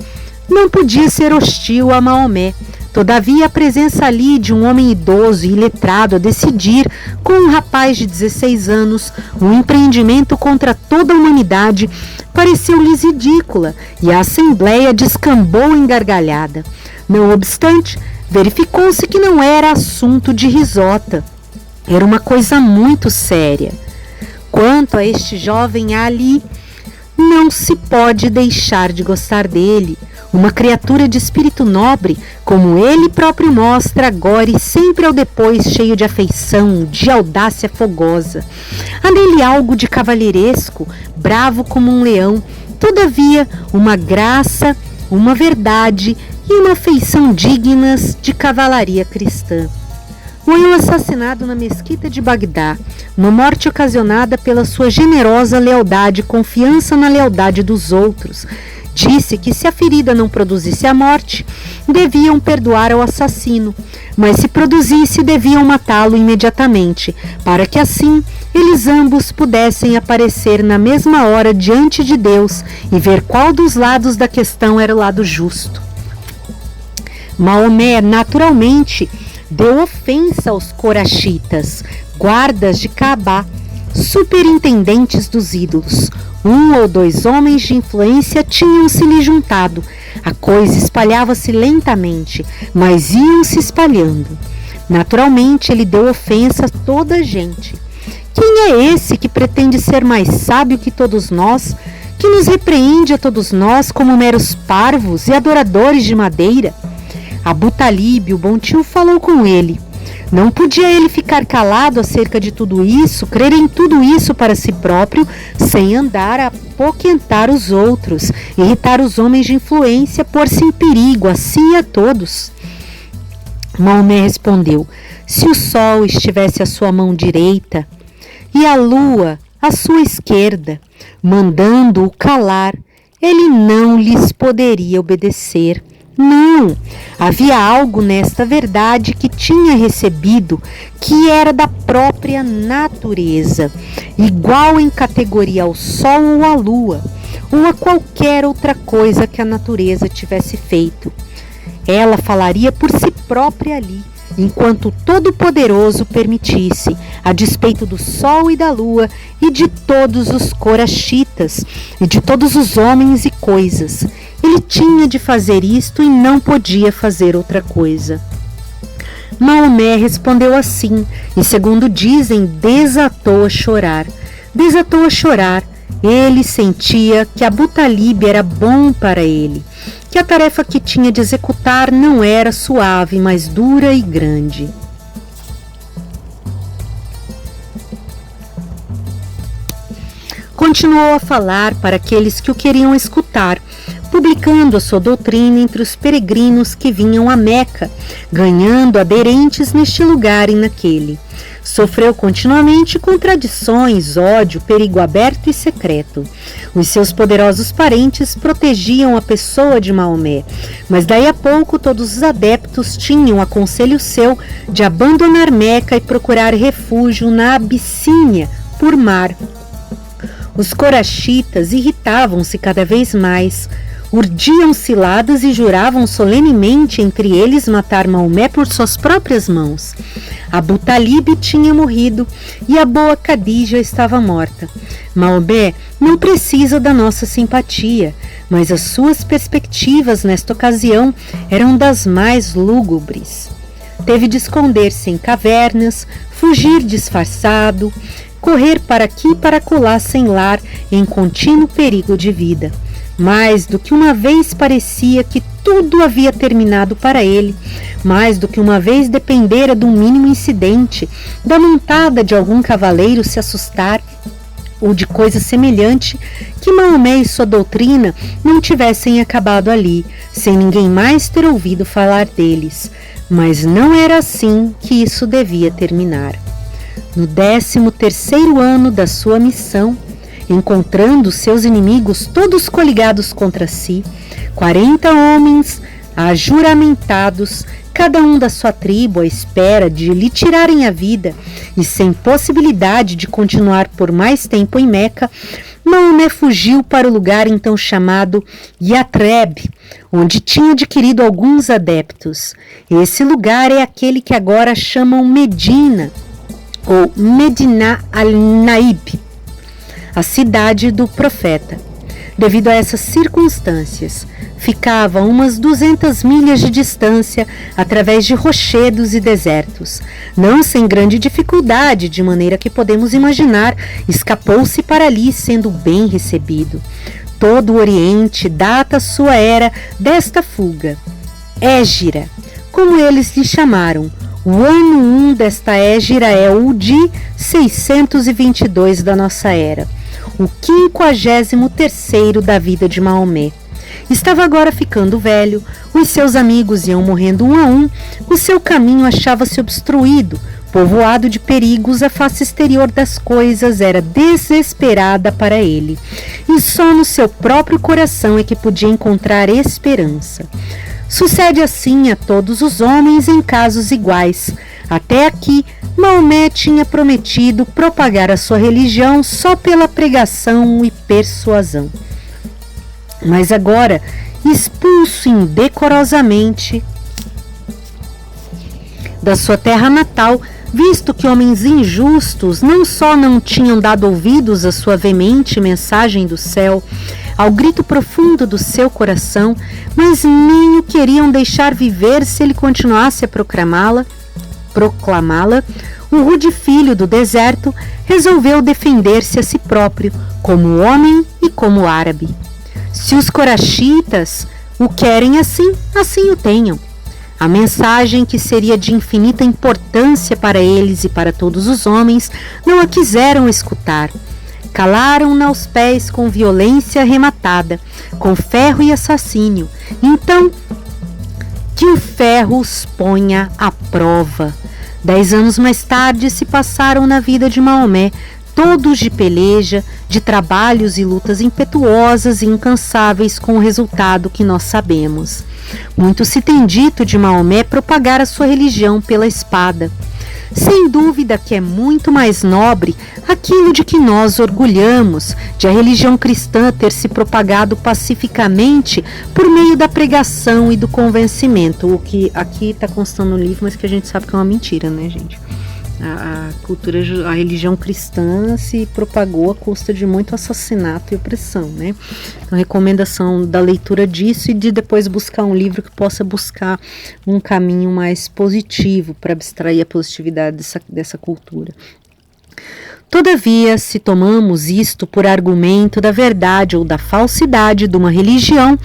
não podia ser hostil a Maomé. Todavia, a presença ali de um homem idoso e iletrado a decidir, com um rapaz de 16 anos, um empreendimento contra toda a humanidade, pareceu-lhes ridícula, e a assembleia descambou em gargalhada. Não obstante, verificou-se que não era assunto de risota. Era uma coisa muito séria. Quanto a este jovem Ali, não se pode deixar de gostar dele. Uma criatura de espírito nobre, como ele próprio mostra agora e sempre ao depois cheio de afeição, de audácia fogosa. Há nele algo de cavalheiresco, bravo como um leão, todavia uma graça, uma verdade e uma afeição dignas de cavalaria cristã. Morreu assassinado na mesquita de Bagdá, uma morte ocasionada pela sua generosa lealdade e confiança na lealdade dos outros. Disse que se a ferida não produzisse a morte, deviam perdoar ao assassino, mas se produzisse, deviam matá-lo imediatamente, para que assim eles ambos pudessem aparecer na mesma hora diante de Deus e ver qual dos lados da questão era o lado justo. Maomé, naturalmente, deu ofensa aos coraxitas, guardas de Kaabá, superintendentes dos ídolos. 1 ou 2 homens de influência tinham se lhe juntado. A coisa espalhava-se lentamente, mas iam se espalhando. Naturalmente, ele deu ofensa a toda a gente. Quem é esse que pretende ser mais sábio que todos nós, que nos repreende a todos nós como meros parvos e adoradores de madeira? Abu Talib, o bom tio, falou com ele. Não podia ele ficar calado acerca de tudo isso, crer em tudo isso para si próprio, sem andar a apoquentar os outros, irritar os homens de influência, pôr-se em perigo a si e a todos. Maomé respondeu: se o sol estivesse à sua mão direita e a lua à sua esquerda, mandando-o calar, ele não lhes poderia obedecer. Não, havia algo nesta verdade que tinha recebido, que era da própria natureza, igual em categoria ao sol ou à lua, ou a qualquer outra coisa que a natureza tivesse feito. Ela falaria por si própria ali, enquanto o Todo-Poderoso permitisse, a despeito do sol e da lua e de todos os coraxitas e de todos os homens e coisas. Ele tinha de fazer isto e não podia fazer outra coisa. Maomé respondeu assim e, segundo dizem, desatou a chorar. Desatou a chorar. Ele sentia que Abu Talib era bom para ele, que a tarefa que tinha de executar não era suave, mas dura e grande. Continuou a falar para aqueles que o queriam escutar, publicando a sua doutrina entre os peregrinos que vinham a Meca, ganhando aderentes neste lugar e naquele. Sofreu continuamente contradições, ódio, perigo aberto e secreto. Os seus poderosos parentes protegiam a pessoa de Maomé, mas daí a pouco todos os adeptos tinham a conselho seu de abandonar Meca e procurar refúgio na Abissínia, por mar. Os coraxitas irritavam-se cada vez mais, urdiam ciladas e juravam solenemente entre eles matar Maomé por suas próprias mãos. Abu Talib tinha morrido e a boa Khadija estava morta. Maomé não precisa da nossa simpatia, mas as suas perspectivas nesta ocasião eram das mais lúgubres. Teve de esconder-se em cavernas, fugir disfarçado, correr para aqui e para acolá sem lar, em contínuo perigo de vida. Mais do que uma vez parecia que tudo havia terminado para ele, mais do que uma vez dependera de um mínimo incidente, da montada de algum cavaleiro se assustar, ou de coisa semelhante, que Maomé e sua doutrina não tivessem acabado ali, sem ninguém mais ter ouvido falar deles. Mas não era assim que isso devia terminar. No 13º ano da sua missão, encontrando seus inimigos todos coligados contra si, 40 homens ajuramentados, cada um da sua tribo à espera de lhe tirarem a vida e sem possibilidade de continuar por mais tempo em Meca, Maomé fugiu para o lugar então chamado Yatreb, onde tinha adquirido alguns adeptos. Esse lugar é aquele que agora chamam Medina, ou Medina al-Naib, a cidade do profeta. Devido a essas circunstâncias, ficava a umas 200 milhas de distância, através de rochedos e desertos. Não sem grande dificuldade, de maneira que podemos imaginar, escapou-se para ali, sendo bem recebido. Todo o Oriente data sua era desta fuga. Égira, como eles lhe chamaram. O ano 1 desta égira é o de 622 da nossa era, o 53º da vida de Maomé. Estava agora ficando velho, os seus amigos iam morrendo um a um, o seu caminho achava-se obstruído, povoado de perigos, a face exterior das coisas era desesperada para ele, e só no seu próprio coração é que podia encontrar esperança. Sucede assim a todos os homens em casos iguais. Até aqui, Maomé tinha prometido propagar a sua religião só pela pregação e persuasão. Mas agora, expulso indecorosamente da sua terra natal, visto que homens injustos não só não tinham dado ouvidos à sua veemente mensagem do céu, ao grito profundo do seu coração, mas nem o queriam deixar viver se ele continuasse a proclamá-la, o rude filho do deserto resolveu defender-se a si próprio, como homem e como árabe. Se os coraxitas o querem assim, assim o tenham. A mensagem, que seria de infinita importância para eles e para todos os homens, não a quiseram escutar. Calaram-na aos pés com violência arrematada, com ferro e assassínio. Então, que o ferro os ponha à prova. 10 anos mais tarde se passaram na vida de Maomé, todos de peleja, de trabalhos e lutas impetuosas e incansáveis, com o resultado que nós sabemos. Muito se tem dito de Maomé propagar a sua religião pela espada. Sem dúvida que é muito mais nobre aquilo de que nós orgulhamos, de a religião cristã ter se propagado pacificamente por meio da pregação e do convencimento, o que aqui está constando no livro, mas que a gente sabe que é uma mentira, né, gente? A religião cristã se propagou à custa de muito assassinato e opressão, né? Então, recomendação da leitura disso e de depois buscar um livro que possa buscar um caminho mais positivo para abstrair a positividade dessa cultura. Todavia, se tomamos isto por argumento da verdade ou da falsidade de uma religião,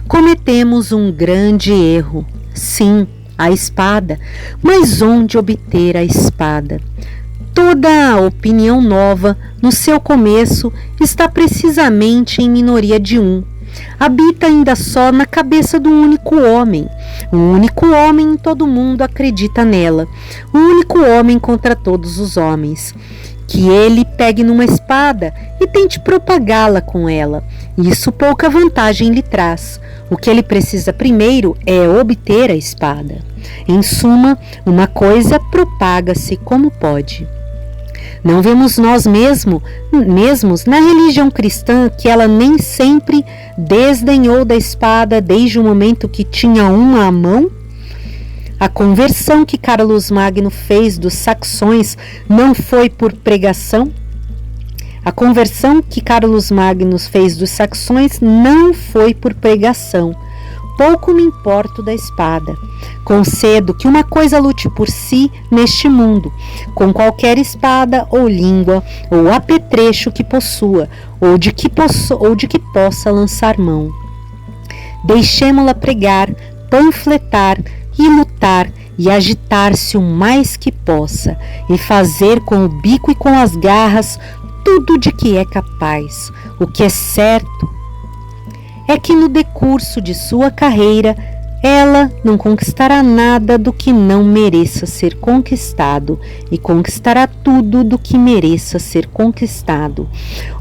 cometemos um grande erro. Sim, a espada, mas onde obter a espada? Toda a opinião nova, no seu começo, está precisamente em minoria de um. Habita ainda só na cabeça do único homem. Um único homem em todo mundo acredita nela. Um único homem contra todos os homens. Que ele pegue numa espada e tente propagá-la com ela. Isso pouca vantagem lhe traz. O que ele precisa primeiro é obter a espada. Em suma, uma coisa propaga-se como pode. Não vemos nós mesmos na religião cristã que ela nem sempre desdenhou da espada desde o momento que tinha uma à mão? A conversão que Carlos Magno fez dos saxões não foi por pregação? A conversão que Carlos Magno fez dos saxões não foi por pregação. Pouco me importo da espada. Concedo que uma coisa lute por si neste mundo, com qualquer espada ou língua ou apetrecho que possua, ou de que possa lançar mão. Deixemo-la pregar, panfletar e lutar e agitar-se o mais que possa, e fazer com o bico e com as garras tudo de que é capaz. O que é certo é que no decurso de sua carreira ela não conquistará nada do que não mereça ser conquistado e conquistará tudo do que mereça ser conquistado.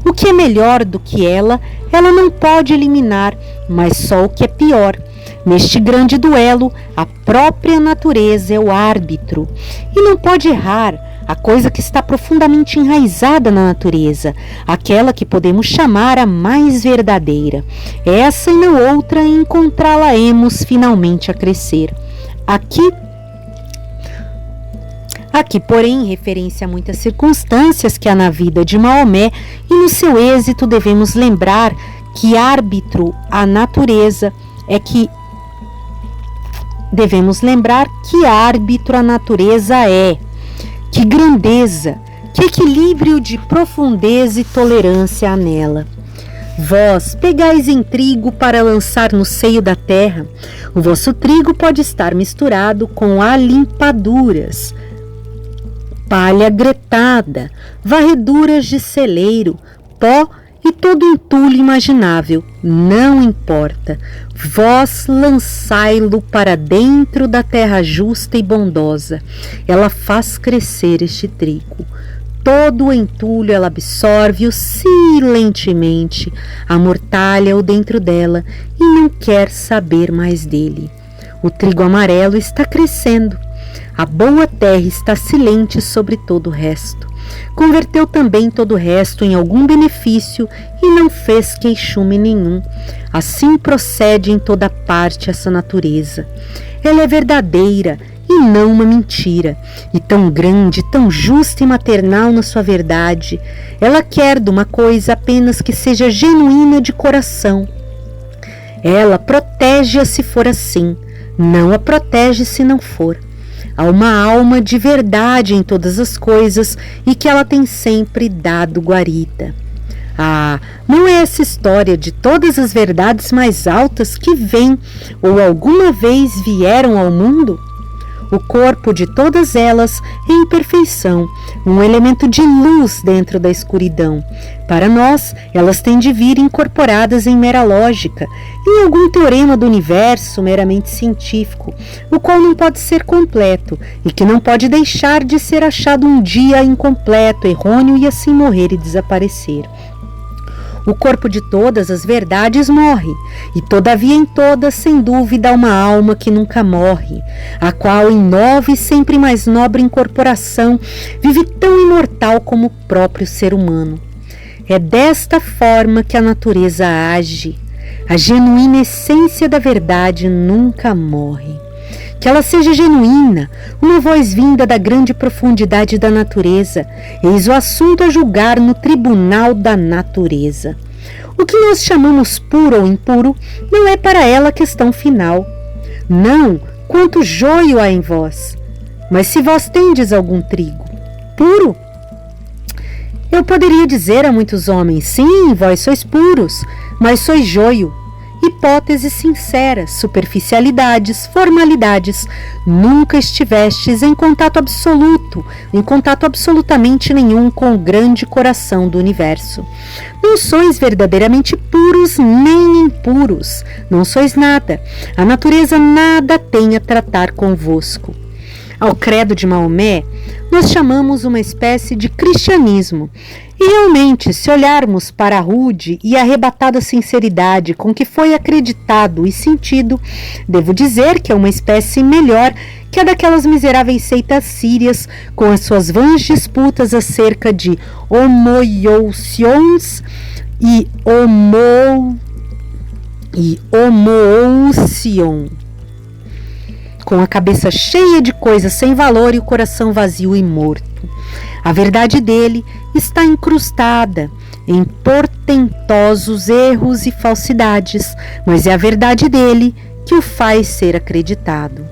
O que é melhor do que ela não pode eliminar, mas só o que é pior. Neste grande duelo, a própria natureza é o árbitro e não pode errar. A coisa que está profundamente enraizada na natureza, aquela que podemos chamar a mais verdadeira. Essa e não outra encontrá-la-emos finalmente a crescer. Aqui, porém, em referência a muitas circunstâncias que há na vida de Maomé e no seu êxito, devemos lembrar que árbitro a natureza é que Que grandeza, que equilíbrio de profundeza e tolerância há nela. Vós pegais em trigo para lançar no seio da terra. O vosso trigo pode estar misturado com alimpaduras, palha gretada, varreduras de celeiro, pó e todo entulho imaginável. Não importa. Vós lançai-lo para dentro da terra justa e bondosa. Ela faz crescer este trigo. Todo o entulho ela absorve-o silentemente, amortalha-o dentro dela e não quer saber mais dele. O trigo amarelo está crescendo. A boa terra está silente sobre todo o resto. Converteu também todo o resto em algum benefício e não fez queixume nenhum. Assim procede em toda parte essa natureza. Ela é verdadeira e não uma mentira, e tão grande, tão justa e maternal na sua verdade. Ela quer de uma coisa apenas que seja genuína de coração. Ela protege-a se for assim, não a protege se não for. Há uma alma de verdade em todas as coisas e que ela tem sempre dado guarida. Ah, não é essa história de todas as verdades mais altas que vêm ou alguma vez vieram ao mundo? O corpo de todas elas é imperfeição, um elemento de luz dentro da escuridão. Para nós, elas têm de vir incorporadas em mera lógica, em algum teorema do universo meramente científico, o qual não pode ser completo e que não pode deixar de ser achado um dia incompleto, errôneo e assim morrer e desaparecer. O corpo de todas as verdades morre, e todavia em todas, sem dúvida, há uma alma que nunca morre, a qual, em nova e sempre mais nobre incorporação, vive tão imortal como o próprio ser humano. É desta forma que a natureza age. A genuína essência da verdade nunca morre. Que ela seja genuína, uma voz vinda da grande profundidade da natureza, eis o assunto a julgar no tribunal da natureza. O que nós chamamos puro ou impuro não é para ela a questão final. Não, quanto joio há em vós. Mas se vós tendes algum trigo puro, eu poderia dizer a muitos homens, sim, vós sois puros, mas sois joio. hipóteses sinceras, superficialidades, formalidades. Nunca estivestes em contato absolutamente nenhum com o grande coração do universo. Não sois verdadeiramente puros nem impuros. Não sois nada. A natureza nada tem a tratar convosco. Ao credo de Maomé, nós chamamos uma espécie de cristianismo. E realmente, se olharmos para a rude e arrebatada sinceridade com que foi acreditado e sentido, devo dizer que é uma espécie melhor que a daquelas miseráveis seitas sírias com as suas vãs disputas acerca de homoiousions e homoousion, com a cabeça cheia de coisas sem valor e o coração vazio e morto. A verdade dele está incrustada em portentosos erros e falsidades, mas é a verdade dele que o faz ser acreditado.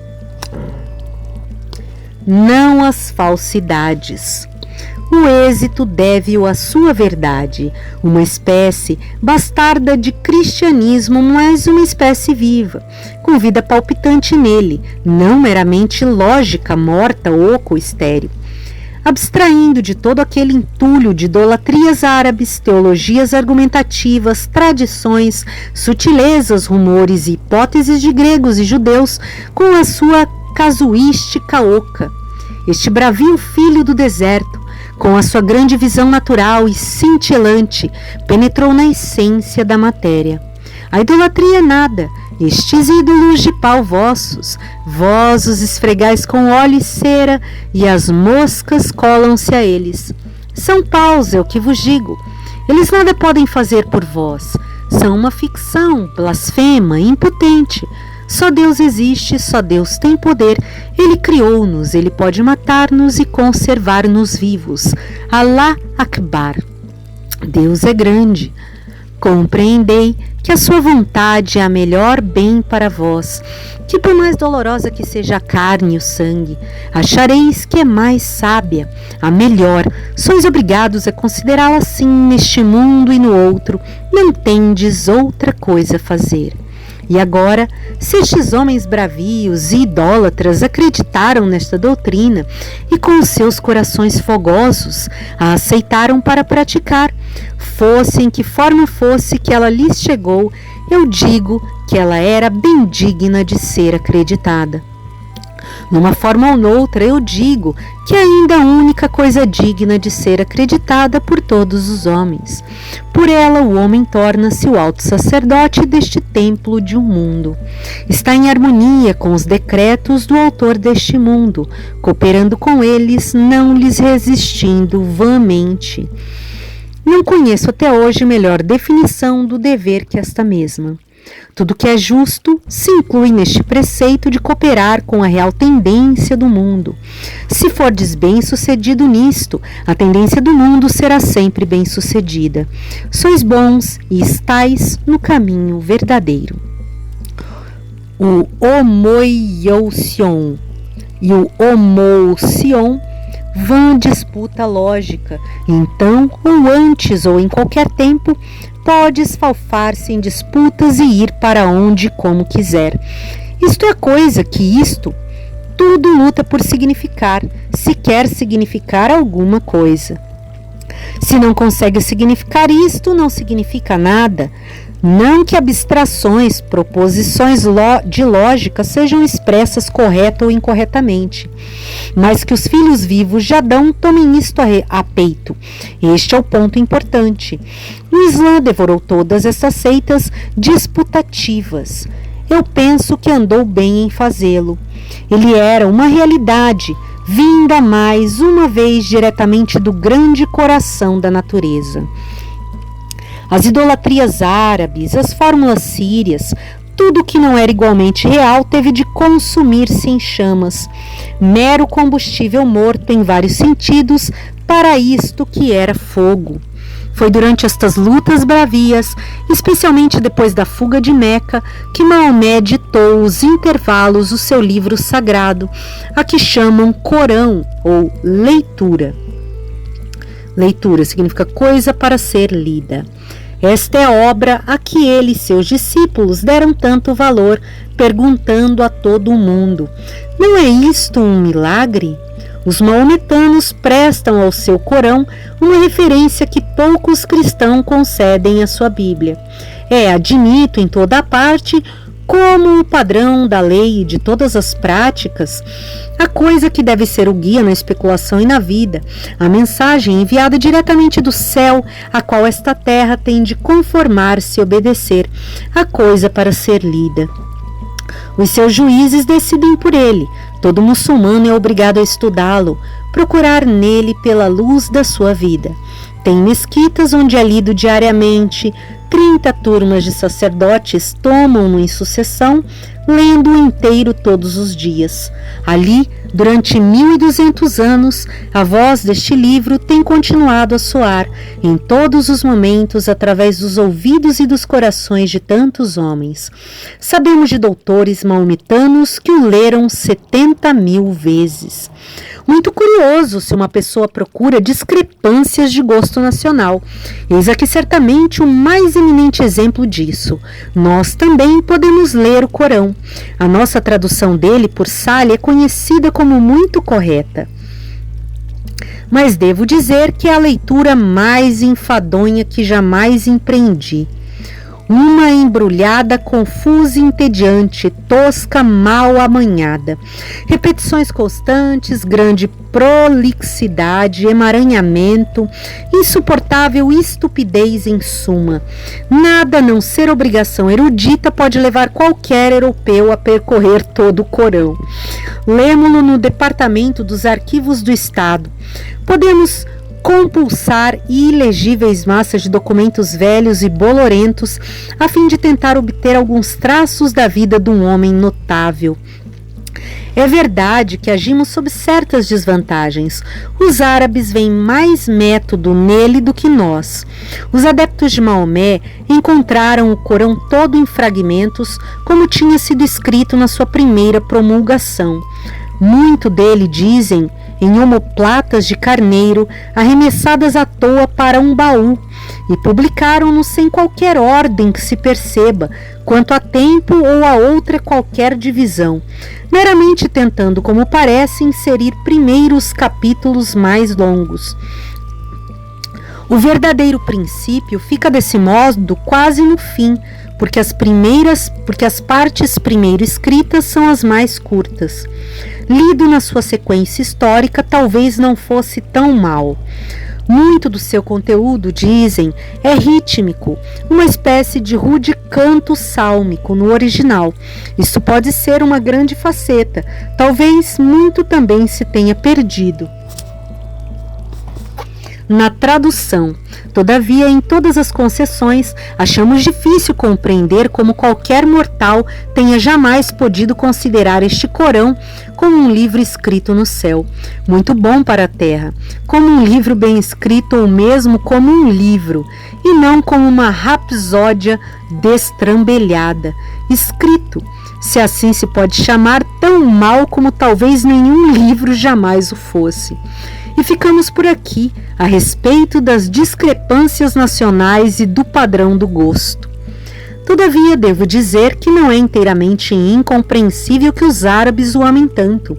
Não as falsidades. O êxito deve-o à sua verdade, uma espécie bastarda de cristianismo, mas uma espécie viva, com vida palpitante nele, não meramente lógica, morta, oca ou estéril. Abstraindo de todo aquele entulho de idolatrias árabes, teologias argumentativas, tradições, sutilezas, rumores e hipóteses de gregos e judeus, com a sua casuística oca. Este bravio filho do deserto, com a sua grande visão natural e cintilante, penetrou na essência da matéria. A idolatria é nada. Estes ídolos de pau vossos, vós os esfregais com óleo e cera, e as moscas colam-se a eles. São paus, é o que vos digo. Eles nada podem fazer por vós. São uma ficção, blasfema, impotente. Só Deus existe, só Deus tem poder. Ele criou-nos, Ele pode matar-nos e conservar-nos vivos. Alá Akbar. Deus é grande. Compreendei que a sua vontade é a melhor bem para vós, que por mais dolorosa que seja a carne e o sangue, achareis que é mais sábia, a melhor. Sois obrigados a considerá-la assim neste mundo e no outro, não tendes outra coisa a fazer. E agora, se estes homens bravios e idólatras acreditaram nesta doutrina e com os seus corações fogosos a aceitaram para praticar, fosse em que forma fosse que ela lhes chegou, eu digo que ela era bem digna de ser acreditada. Numa forma ou noutra, eu digo que ainda a única coisa digna de ser acreditada por todos os homens. Por ela, o homem torna-se o alto sacerdote deste templo de um mundo. Está em harmonia com os decretos do autor deste mundo, cooperando com eles, não lhes resistindo vãmente. Não conheço até hoje melhor definição do dever que esta mesma. Tudo que é justo se inclui neste preceito de cooperar com a real tendência do mundo. Se fordes bem-sucedido nisto, a tendência do mundo será sempre bem-sucedida. Sois bons e estais no caminho verdadeiro. O homoiousion e o homousion vã disputa lógica. Então, ou antes ou em qualquer tempo, pode esfalfar-se em disputas e ir para onde e como quiser. Isto é coisa que isto, tudo luta por significar, se quer significar alguma coisa. Se não consegue significar isto, não significa nada. Não que abstrações, proposições de lógica sejam expressas correta ou incorretamente, mas que os filhos vivos de Adão tomem isto a peito. Este é o ponto importante. O Islã devorou todas essas seitas disputativas. Eu penso que andou bem em fazê-lo. Ele era uma realidade, vinda mais uma vez diretamente do grande coração da natureza. As idolatrias árabes, as fórmulas sírias, tudo que não era igualmente real teve de consumir-se em chamas, mero combustível morto em vários sentidos para isto que era fogo. Foi durante estas lutas bravias, especialmente depois da fuga de Meca, que Maomé ditou os intervalos do seu livro sagrado, a que chamam Corão ou leitura. Leitura significa coisa para ser lida. Esta é obra a que ele e seus discípulos deram tanto valor, perguntando a todo o mundo: não é isto um milagre? Os maometanos prestam ao seu Corão uma referência que poucos cristãos concedem à sua Bíblia. É admito em toda a parte como o padrão da lei e de todas as práticas, a coisa que deve ser o guia na especulação e na vida, a mensagem enviada diretamente do céu, a qual esta terra tem de conformar-se e obedecer, a coisa para ser lida. Os seus juízes decidem por ele. Todo muçulmano é obrigado a estudá-lo, procurar nele pela luz da sua vida. Tem mesquitas onde é lido diariamente, 30 turmas de sacerdotes tomam-no em sucessão, lendo-o inteiro todos os dias. Ali, durante 1200 anos, a voz deste livro tem continuado a soar, em todos os momentos, através dos ouvidos e dos corações de tantos homens. Sabemos de doutores maometanos que o leram 70.000 vezes. Muito curioso se uma pessoa procura discrepâncias de gosto nacional. Eis aqui certamente o mais eminente exemplo disso. Nós também podemos ler o Corão. A nossa tradução dele por Salih é conhecida como muito correta. Mas devo dizer que é a leitura mais enfadonha que jamais empreendi. Uma embrulhada confusa e entediante, tosca, mal amanhada. Repetições constantes, grande prolixidade, emaranhamento, insuportável estupidez em suma. Nada a não ser obrigação erudita pode levar qualquer europeu a percorrer todo o Corão. Lemo-lo no Departamento dos Arquivos do Estado. Podemos compulsar ilegíveis massas de documentos velhos e bolorentos a fim de tentar obter alguns traços da vida de um homem notável. É verdade que agimos sob certas desvantagens. Os árabes veem mais método nele do que nós. Os adeptos de Maomé encontraram o Corão todo em fragmentos, como tinha sido escrito na sua primeira promulgação. Muito dele, dizem, em omoplatas de carneiro, arremessadas à toa para um baú, e publicaram-no sem qualquer ordem que se perceba, quanto a tempo ou a outra qualquer divisão, meramente tentando, como parece, inserir primeiro os capítulos mais longos. O verdadeiro princípio fica desse modo quase no fim, porque as partes primeiro escritas são as mais curtas. Lido na sua sequência histórica, talvez não fosse tão mal. Muito do seu conteúdo, dizem, é rítmico, uma espécie de rude canto sálmico no original. Isso pode ser uma grande faceta, talvez muito também se tenha perdido na tradução. Todavia, em todas as concessões, achamos difícil compreender como qualquer mortal tenha jamais podido considerar este Corão como um livro escrito no céu, muito bom para a terra, como um livro bem escrito ou mesmo como um livro, e não como uma rapsódia destrambelhada, escrito, se assim se pode chamar, tão mal como talvez nenhum livro jamais o fosse. E ficamos por aqui a respeito das discrepâncias nacionais e do padrão do gosto. Todavia, devo dizer que não é inteiramente incompreensível que os árabes o amem tanto,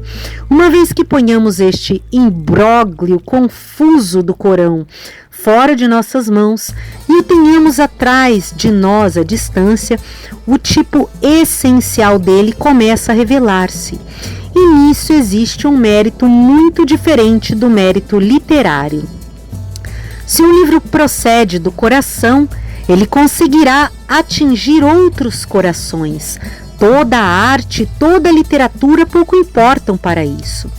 uma vez que ponhamos este imbróglio confuso do Corão fora de nossas mãos e o tenhamos atrás de nós à distância, o tipo essencial dele começa a revelar-se. E nisso existe um mérito muito diferente do mérito literário. Se um livro procede do coração, ele conseguirá atingir outros corações. Toda a arte, toda a literatura pouco importam para isso.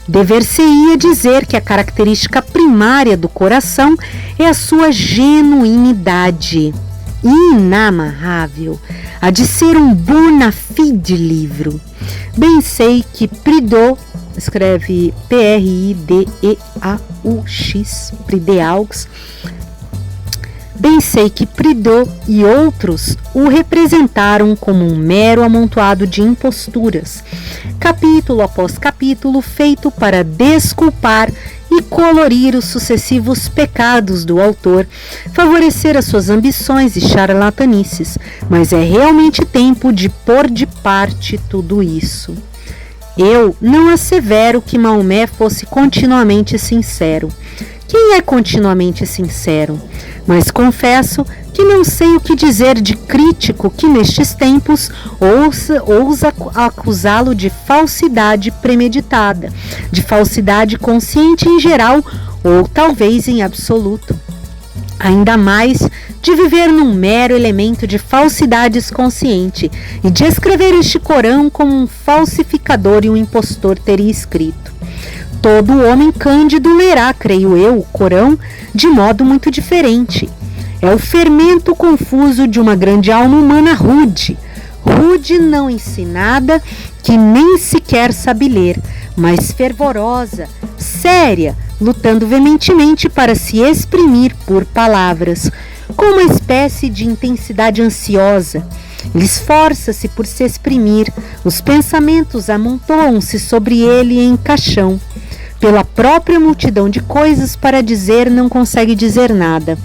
Dever-se-ia dizer que a característica primária do coração é a sua genuinidade, inamarrável, a de ser um bona fide livro. Bem sei que Prideaux, escreve P-R-I-D-E-A-U-X, Prideaux, bem sei que Prideaux e outros o representaram como um mero amontoado de imposturas, capítulo após capítulo feito para desculpar e colorir os sucessivos pecados do autor, favorecer as suas ambições e charlatanices, mas é realmente tempo de pôr de parte tudo isso. Eu não assevero que Maomé fosse continuamente sincero. Quem é continuamente sincero? Mas confesso que não sei o que dizer de crítico que nestes tempos ousa acusá-lo de falsidade premeditada, de falsidade consciente em geral ou talvez em absoluto. Ainda mais de viver num mero elemento de falsidades consciente e de escrever este Corão como um falsificador e um impostor teria escrito. Todo homem cândido lerá, creio eu, o Corão de modo muito diferente. É o fermento confuso de uma grande alma humana rude não ensinada, que nem sequer sabe ler, mas fervorosa, séria, lutando veementemente para se exprimir por palavras, com uma espécie de intensidade ansiosa. Ele esforça-se por se exprimir, os pensamentos amontoam-se sobre ele em caixão. Pela própria multidão de coisas para dizer, não consegue dizer nada.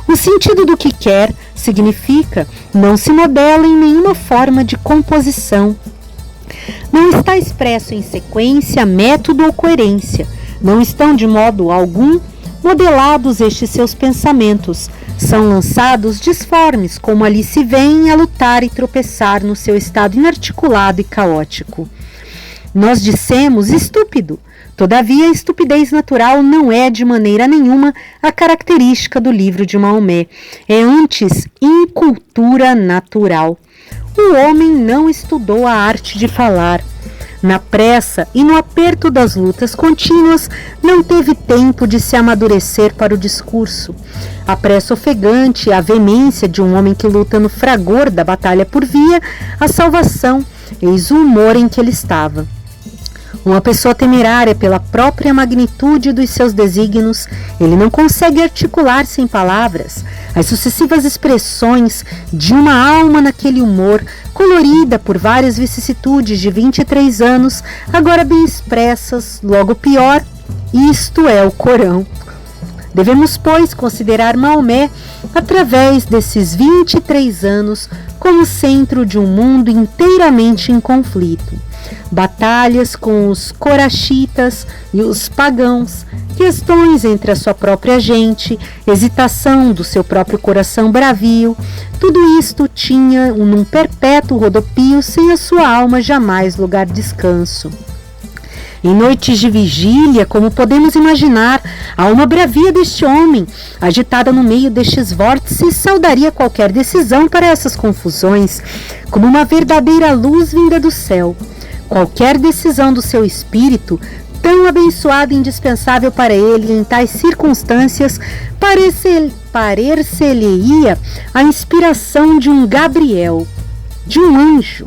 O sentido do que quer significa não se modela em nenhuma forma de composição. Não está expresso em sequência, método ou coerência. Não estão de modo algum modelados estes seus pensamentos. São lançados disformes, como ali se vêem a lutar e tropeçar no seu estado inarticulado e caótico. Nós dissemos estúpido. Todavia, a estupidez natural não é de maneira nenhuma a característica do livro de Maomé. É antes incultura natural. O homem não estudou a arte de falar. Na pressa e no aperto das lutas contínuas, não teve tempo de se amadurecer para o discurso. A pressa ofegante, a veemência de um homem que luta no fragor da batalha por via, a salvação, eis o humor em que ele estava. Uma pessoa temerária pela própria magnitude dos seus desígnios, ele não consegue articular-se em palavras. As sucessivas expressões de uma alma naquele humor, colorida por várias vicissitudes de 23 anos, agora bem expressas, logo pior, isto é o Corão. Devemos, pois, considerar Maomé, através desses 23 anos, como centro de um mundo inteiramente em conflito. Batalhas com os corachitas e os pagãos, questões entre a sua própria gente, hesitação do seu próprio coração bravio, tudo isto tinha num perpétuo rodopio sem a sua alma jamais lugar de descanso. Em noites de vigília, como podemos imaginar, a alma bravia deste homem, agitada no meio destes vórtices, saudaria qualquer decisão para essas confusões, como uma verdadeira luz vinda do céu. Qualquer decisão do seu espírito, tão abençoada e indispensável para ele em tais circunstâncias, parecer-lhe-ia a inspiração de um Gabriel, de um anjo.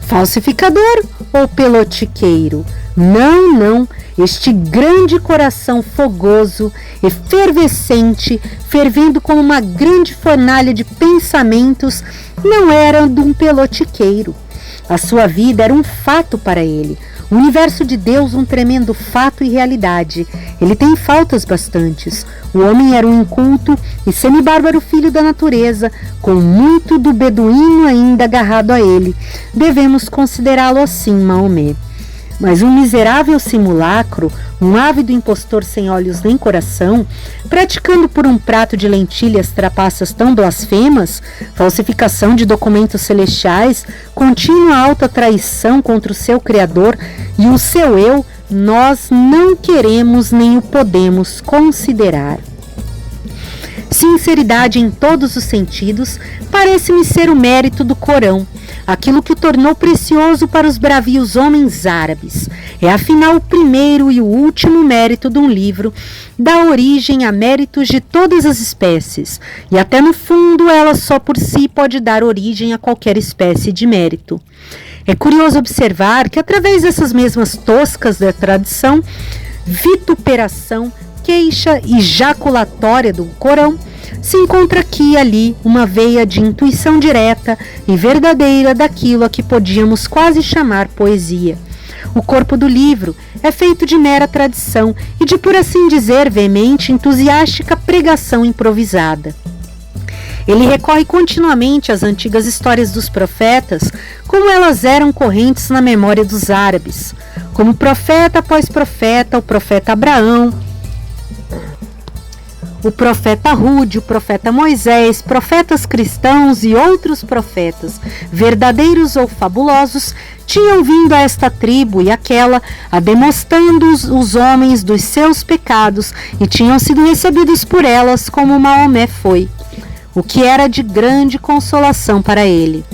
Falsificador ou pelotiqueiro? Não, este grande coração fogoso, efervescente, fervendo como uma grande fornalha de pensamentos, não era de um pelotiqueiro. A sua vida era um fato para ele, o universo de Deus um tremendo fato e realidade. Ele tem faltas bastantes. O homem era um inculto e semibárbaro filho da natureza, com muito do beduíno ainda agarrado a ele. Devemos considerá-lo assim, Maomé. Mas um miserável simulacro, um ávido impostor sem olhos nem coração, praticando por um prato de lentilhas trapaças tão blasfemas, falsificação de documentos celestiais, contínua alta traição contra o seu Criador e o seu eu, nós não queremos nem o podemos considerar. Sinceridade em todos os sentidos parece-me ser o mérito do Corão, aquilo que o tornou precioso para os bravios homens árabes. É afinal o primeiro e o último mérito de um livro, dá origem a méritos de todas as espécies, e até no fundo ela só por si pode dar origem a qualquer espécie de mérito. É curioso observar que através dessas mesmas toscas da tradição, vituperação, queixa e jaculatória do Corão, se encontra aqui e ali uma veia de intuição direta e verdadeira daquilo a que podíamos quase chamar poesia. O corpo do livro é feito de mera tradição e de, por assim dizer, veemente, entusiástica pregação improvisada. Ele recorre continuamente às antigas histórias dos profetas, como elas eram correntes na memória dos árabes, como profeta após profeta, o profeta Abraão, o profeta Rude, o profeta Moisés, profetas cristãos e outros profetas, verdadeiros ou fabulosos, tinham vindo a esta tribo e aquela, ademostrando os homens dos seus pecados, e tinham sido recebidos por elas como Maomé foi, o que era de grande consolação para ele.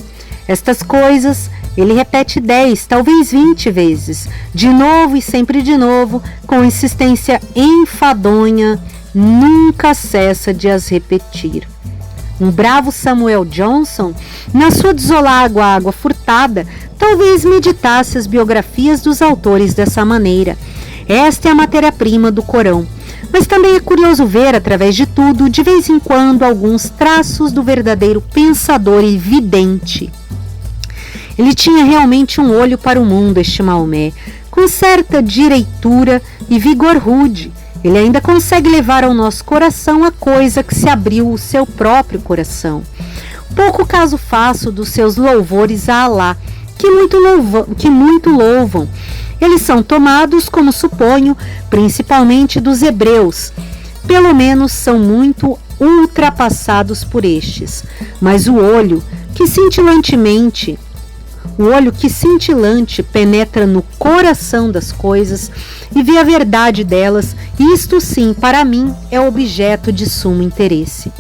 Estas coisas ele repete 10, talvez 20 vezes, de novo e sempre de novo, com insistência enfadonha, nunca cessa de as repetir. Um bravo Samuel Johnson, na sua desolada água furtada, talvez meditasse as biografias dos autores dessa maneira. Esta é a matéria-prima do Corão. Mas também é curioso ver, através de tudo, de vez em quando, alguns traços do verdadeiro pensador e vidente. Ele tinha realmente um olho para o mundo, este Maomé, com certa direitura e vigor rude. Ele ainda consegue levar ao nosso coração a coisa que se abriu o seu próprio coração. Pouco caso faço dos seus louvores a Alá, que muito louvam. Eles são tomados, como suponho, principalmente dos hebreus. Pelo menos são muito ultrapassados por estes. Mas o olho que cintilante penetra no coração das coisas e vê a verdade delas, isto sim, para mim, é objeto de sumo interesse.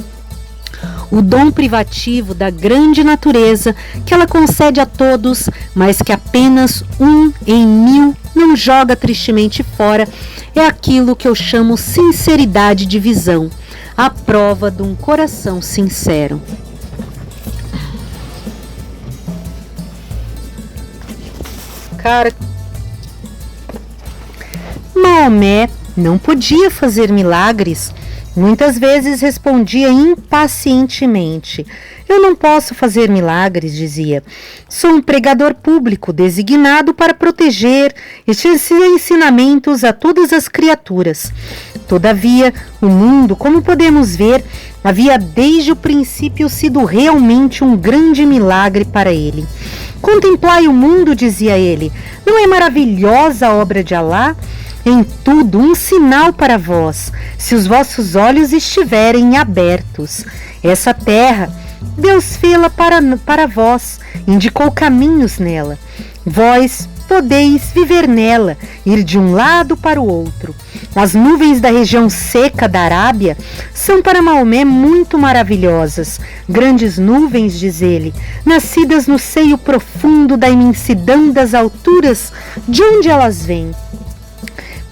O dom privativo da grande natureza que ela concede a todos, mas que apenas 1 em 1000 não joga tristemente fora, é aquilo que eu chamo sinceridade de visão, a prova de um coração sincero. Cara, Maomé não podia fazer milagres. Muitas vezes respondia impacientemente: eu não posso fazer milagres, dizia. Sou um pregador público designado para proteger estes ensinamentos a todas as criaturas. Todavia, o mundo, como podemos ver, havia desde o princípio sido realmente um grande milagre para ele. Contemplai o mundo, dizia ele. Não é maravilhosa a obra de Alá? Em tudo um sinal para vós, se os vossos olhos estiverem abertos. Essa terra, Deus fê-la para vós, indicou caminhos nela. Vós podeis viver nela, ir de um lado para o outro. As nuvens da região seca da Arábia são para Maomé muito maravilhosas. Grandes nuvens, diz ele, nascidas no seio profundo da imensidão das alturas, de onde elas vêm.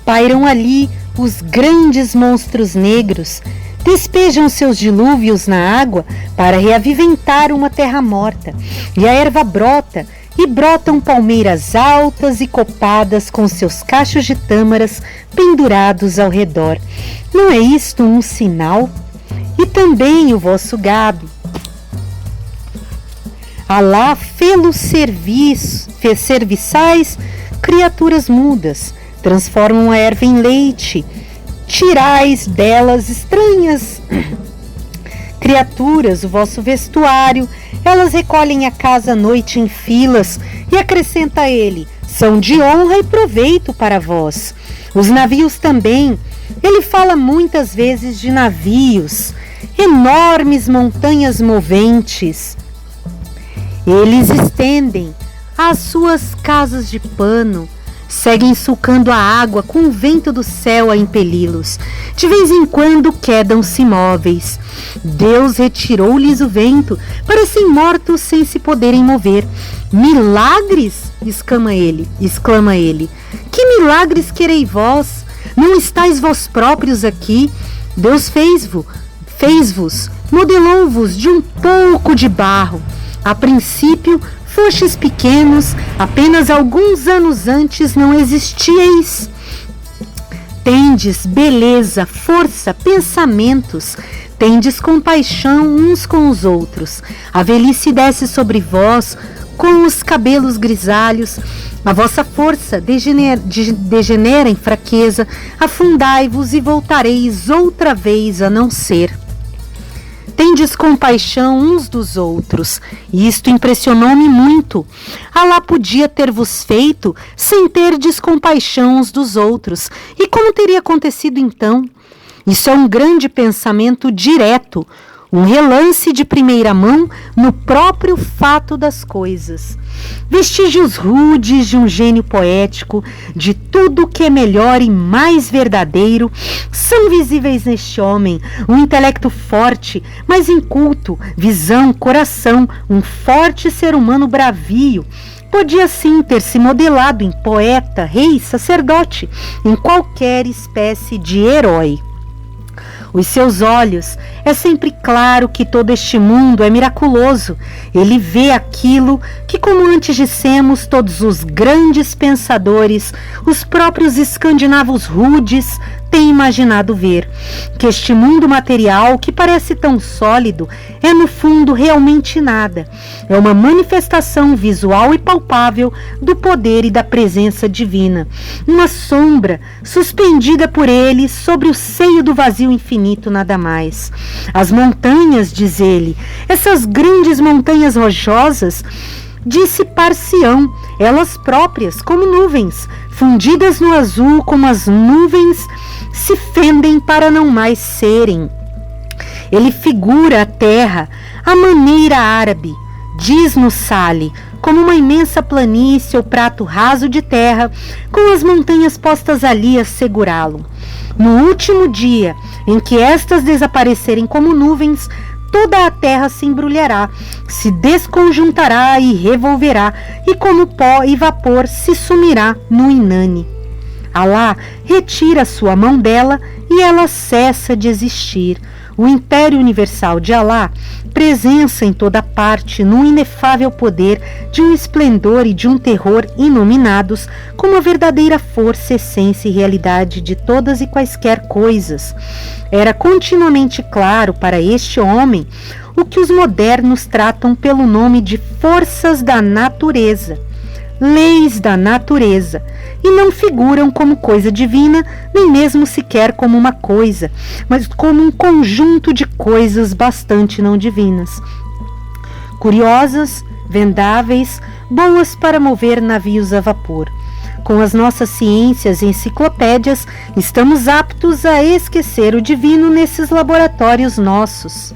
Pairam ali os grandes monstros negros, despejam seus dilúvios na água para reaviventar uma terra morta, e a erva brota, e brotam palmeiras altas e copadas com seus cachos de tâmaras pendurados ao redor. Não é isto um sinal? E também o vosso gado. Alá fê-los serviçais, criaturas mudas, transformam a erva em leite, tirais delas estranhas criaturas, o vosso vestuário, elas recolhem a casa à noite em filas, e acrescenta ele, são de honra e proveito para vós. Os navios também, ele fala muitas vezes de navios, enormes montanhas moventes. Eles estendem as suas casas de pano, seguem sulcando a água com o vento do céu a impeli-los. De vez em quando quedam-se imóveis. Deus retirou-lhes o vento, parecem mortos sem se poderem mover. Milagres? Exclama ele. Que milagres querei vós? Não estáis vós próprios aqui? Deus fez-vos, modelou-vos de um pouco de barro. A princípio, fostes pequenos, apenas alguns anos antes não existíeis. Tendes beleza, força, pensamentos, tendes compaixão uns com os outros. A velhice desce sobre vós com os cabelos grisalhos, A vossa força degenera em fraqueza, afundai-vos e voltareis outra vez a não ser. Tendes compaixão uns dos outros, e isto impressionou-me muito. Alá podia ter-vos feito sem terdes compaixão uns dos outros. E como teria acontecido então? Isso é um grande pensamento direto, um relance de primeira mão no próprio fato das coisas. Vestígios rudes de um gênio poético, de tudo que é melhor e mais verdadeiro, são visíveis neste homem, um intelecto forte, mas inculto, visão, coração, um forte ser humano bravio. Podia sim ter se modelado em poeta, rei, sacerdote, em qualquer espécie de herói. Os seus olhos, é sempre claro que todo este mundo é miraculoso. Ele vê aquilo que, como antes dissemos, todos os grandes pensadores, os próprios escandinavos rudes, têm imaginado ver, que este mundo material, que parece tão sólido, é no fundo realmente nada. É uma manifestação visual e palpável do poder e da presença divina. Uma sombra suspendida por ele sobre o seio do vazio infinito, nada mais. As montanhas, diz ele, essas grandes montanhas rojosas, dissipar-se-ão, elas próprias, como nuvens, fundidas no azul, como as nuvens se fendem para não mais serem. Ele figura a terra à maneira árabe, diz-nos Sale, como uma imensa planície ou prato raso de terra, com as montanhas postas ali a segurá-lo. No último dia, em que estas desaparecerem como nuvens, toda a terra se embrulhará, se desconjuntará e revolverá, e como pó e vapor se sumirá no inane. Alá retira sua mão dela e ela cessa de existir. O império universal de Alá, presença em toda parte, num inefável poder, de um esplendor e de um terror inominados, como a verdadeira força, essência e realidade de todas e quaisquer coisas. Era continuamente claro para este homem o que os modernos tratam pelo nome de forças da natureza, leis da natureza, e não figuram como coisa divina, nem mesmo sequer como uma coisa, mas como um conjunto de coisas bastante não divinas, curiosas, vendáveis, boas para mover navios a vapor. Com as nossas ciências e enciclopédias, estamos aptos a esquecer o divino nesses laboratórios nossos.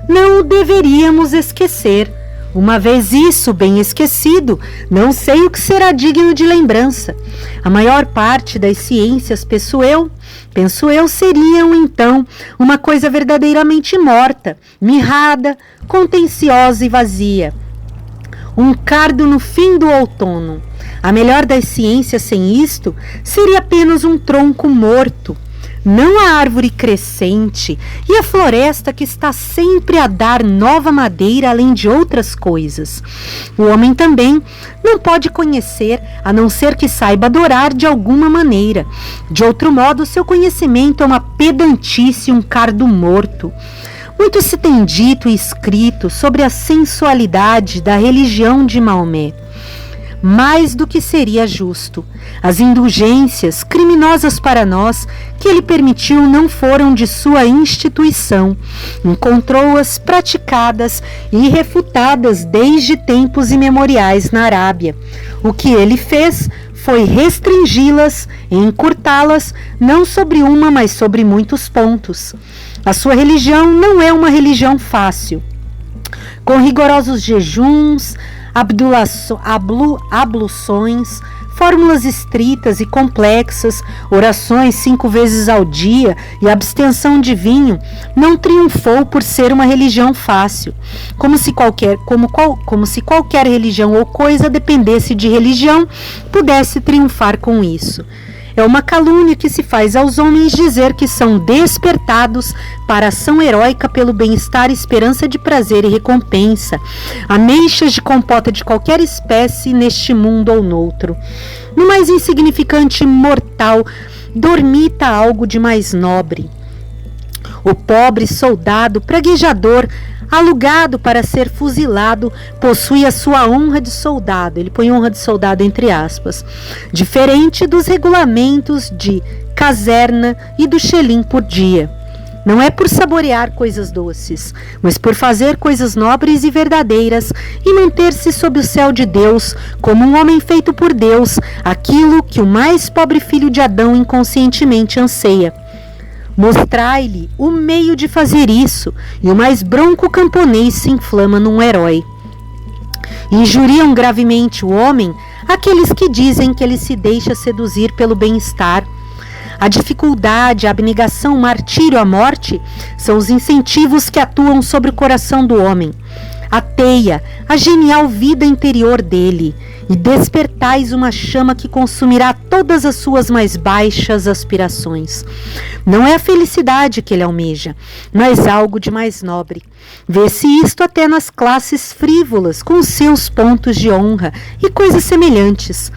Não o deveríamos esquecer. Uma vez isso bem esquecido, não sei o que será digno de lembrança. A maior parte das ciências, penso eu, seriam então uma coisa verdadeiramente morta, mirrada, contenciosa e vazia. Um cardo no fim do outono. A melhor das ciências sem isto seria apenas um tronco morto. Não a árvore crescente e a floresta que está sempre a dar nova madeira, além de outras coisas. O homem também não pode conhecer, a não ser que saiba adorar de alguma maneira. De outro modo, seu conhecimento é uma pedantice e um cardo morto. Muito se tem dito e escrito sobre a sensualidade da religião de Maomé. Mais do que seria justo. As indulgências, criminosas para nós, que ele permitiu não foram de sua instituição. Encontrou-as praticadas e refutadas desde tempos imemoriais na Arábia. O que ele fez foi restringi-las e encurtá-las, não sobre uma, mas sobre muitos pontos. A sua religião não é uma religião fácil. Com rigorosos jejuns, abluções, fórmulas estritas e complexas, orações 5 vezes ao dia e abstenção de vinho, não triunfou por ser uma religião fácil, como se qualquer religião ou coisa dependesse de religião, pudesse triunfar com isso. É uma calúnia que se faz aos homens dizer que são despertados para a ação heróica pelo bem-estar, esperança de prazer e recompensa, ameixas de compota de qualquer espécie neste mundo ou noutro. No mais insignificante mortal dormita algo de mais nobre. O pobre soldado praguejador, alugado para ser fuzilado, possui a sua honra de soldado. Ele põe honra de soldado entre aspas, diferente dos regulamentos de caserna e do xelim por dia. Não é por saborear coisas doces, mas por fazer coisas nobres e verdadeiras e manter-se sob o céu de Deus, como um homem feito por Deus, aquilo que o mais pobre filho de Adão inconscientemente anseia. Mostrai-lhe o meio de fazer isso, e o mais bronco camponês se inflama num herói. Injuriam gravemente o homem aqueles que dizem que ele se deixa seduzir pelo bem-estar. A dificuldade, a abnegação, o martírio, a morte são os incentivos que atuam sobre o coração do homem. Ateia a genial vida interior dele e despertais uma chama que consumirá todas as suas mais baixas aspirações. Não é a felicidade que ele almeja, mas algo de mais nobre. Vê-se isto até nas classes frívolas, com seus pontos de honra e coisas semelhantes.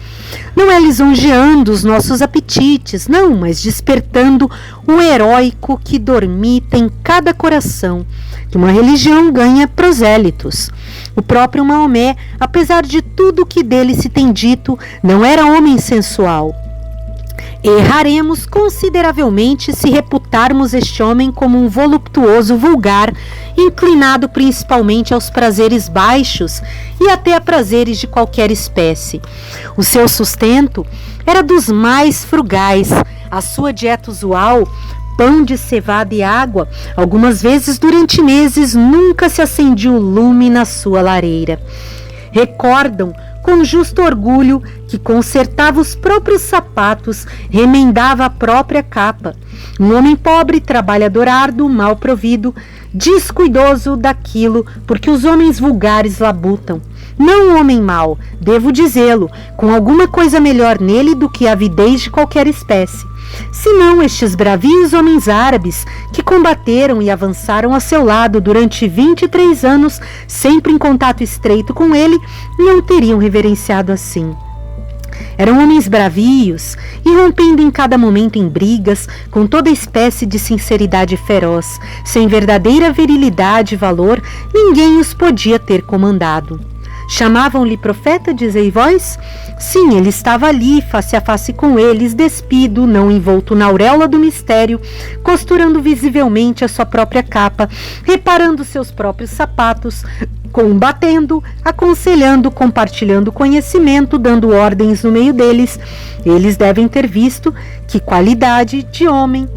Não é lisonjeando os nossos apetites, não, mas despertando o heróico que dormita em cada coração, que uma religião ganha prosélitos. O próprio Maomé, apesar de tudo que dele se tem dito, não era homem sensual. Erraremos consideravelmente se reputarmos este homem como um voluptuoso vulgar, inclinado principalmente aos prazeres baixos e até a prazeres de qualquer espécie. O seu sustento era dos mais frugais, a sua dieta usual, pão de cevada e água, algumas vezes durante meses nunca se acendia o lume na sua lareira. Recordam com justo orgulho que consertava os próprios sapatos, remendava a própria capa. Um homem pobre, trabalhador árduo, mal provido, descuidoso daquilo, porque os homens vulgares labutam. Não um homem mau, devo dizê-lo, com alguma coisa melhor nele do que a avidez de qualquer espécie. Senão estes bravios homens árabes que combateram e avançaram a seu lado durante 23 anos, sempre em contato estreito com ele, não teriam reverenciado assim. Eram homens bravios, irrompendo em cada momento em brigas, com toda espécie de sinceridade feroz. Sem verdadeira virilidade e valor, ninguém os podia ter comandado. Chamavam-lhe profeta, dizei vós? Sim, ele estava ali, face a face com eles, despido, não envolto na auréola do mistério, costurando visivelmente a sua própria capa, reparando seus próprios sapatos, combatendo, aconselhando, compartilhando conhecimento, dando ordens no meio deles. Eles devem ter visto que qualidade de homem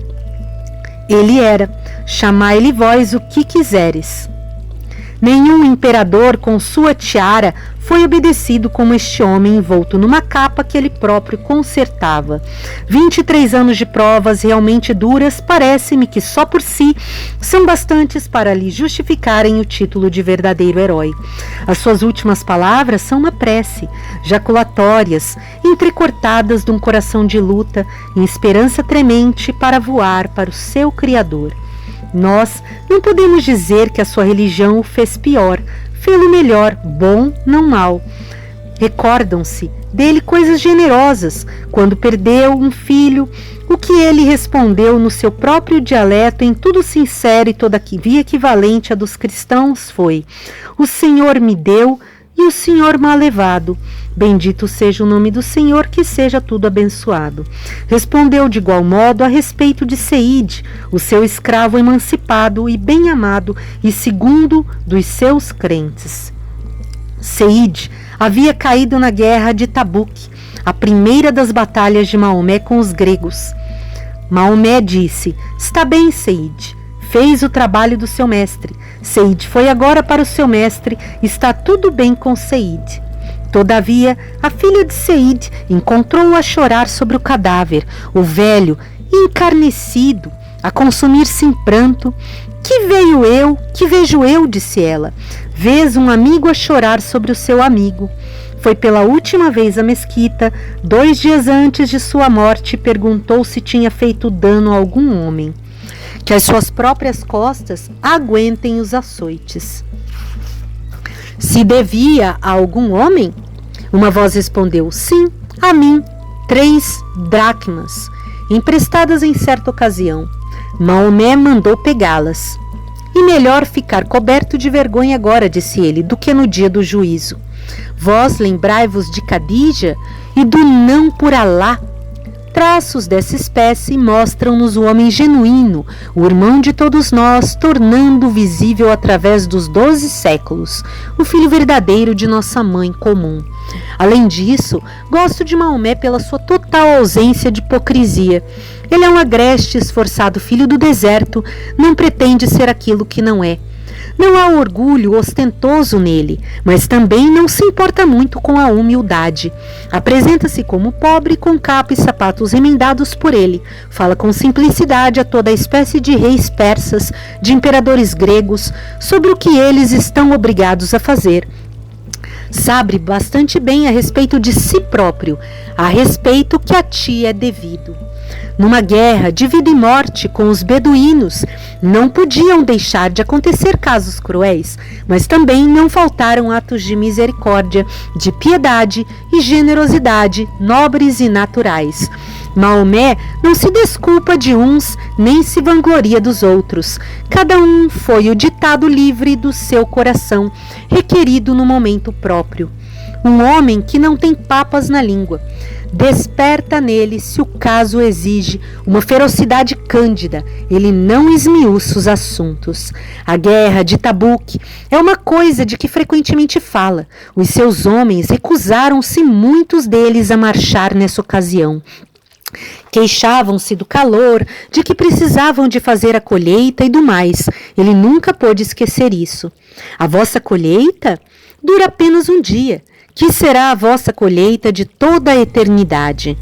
ele era. Chamai-lhe vós o que quiseres. Nenhum imperador com sua tiara foi obedecido como este homem envolto numa capa que ele próprio consertava. 23 anos de provas realmente duras, parece-me que só por si são bastantes para lhe justificarem o título de verdadeiro herói. As suas últimas palavras são uma prece, jaculatórias, entrecortadas de um coração de luta, em esperança tremente para voar para o seu Criador. Nós não podemos dizer que a sua religião o fez pior, fê-lo melhor, bom, não mal. Recordam-se dele coisas generosas, quando perdeu um filho, o que ele respondeu no seu próprio dialeto, em tudo sincero e todavia equivalente a dos cristãos, foi: o Senhor me deu e o Senhor me ha levado. Bendito seja o nome do Senhor, que seja tudo abençoado. Respondeu de igual modo a respeito de Seide, o seu escravo emancipado e bem amado e segundo dos seus crentes. Seide havia caído na guerra de Tabuque, a primeira das batalhas de Maomé com os gregos. Maomé disse: está bem, Seide. Fez o trabalho do seu mestre. Seide foi agora para o seu mestre. Está tudo bem com Seide. Todavia, a filha de Seide encontrou-o a chorar sobre o cadáver, o velho, encarnecido, a consumir-se em pranto. Que vejo eu, disse ela. Vês um amigo a chorar sobre o seu amigo. Foi pela última vez à mesquita, 2 dias antes de sua morte, perguntou se tinha feito dano a algum homem. Que as suas próprias costas aguentem os açoites. Se devia a algum homem? Uma voz respondeu: sim, a mim, 3 dracmas, emprestadas em certa ocasião. Maomé mandou pegá-las. E melhor ficar coberto de vergonha agora, disse ele, do que no dia do juízo. Vós lembrai-vos de Khadija e do não por Alá. Traços dessa espécie mostram-nos o homem genuíno, o irmão de todos nós, tornando visível através dos 12 séculos, o filho verdadeiro de nossa mãe comum. Além disso, gosto de Maomé pela sua total ausência de hipocrisia. Ele é um agreste, esforçado filho do deserto, não pretende ser aquilo que não é. Não há orgulho ostentoso nele, mas também não se importa muito com a humildade. Apresenta-se como pobre, com capa e sapatos remendados por ele. Fala com simplicidade a toda a espécie de reis persas, de imperadores gregos, sobre o que eles estão obrigados a fazer. Sabe bastante bem a respeito de si próprio, a respeito que a ti é devido. Numa guerra de vida e morte com os beduínos, não podiam deixar de acontecer casos cruéis, mas também não faltaram atos de misericórdia, de piedade e generosidade, nobres e naturais. Maomé não se desculpa de uns, nem se vangloria dos outros. Cada um foi o ditado livre do seu coração, requerido no momento próprio. Um homem que não tem papas na língua. Desperta nele, se o caso exige, uma ferocidade cândida. Ele não esmiuça os assuntos. A guerra de Tabuque é uma coisa de que frequentemente fala. Os seus homens recusaram-se, muitos deles, a marchar nessa ocasião. Queixavam-se do calor, de que precisavam de fazer a colheita e do mais. Ele nunca pôde esquecer isso. A vossa colheita dura apenas um dia. Que será a vossa colheita de toda a eternidade?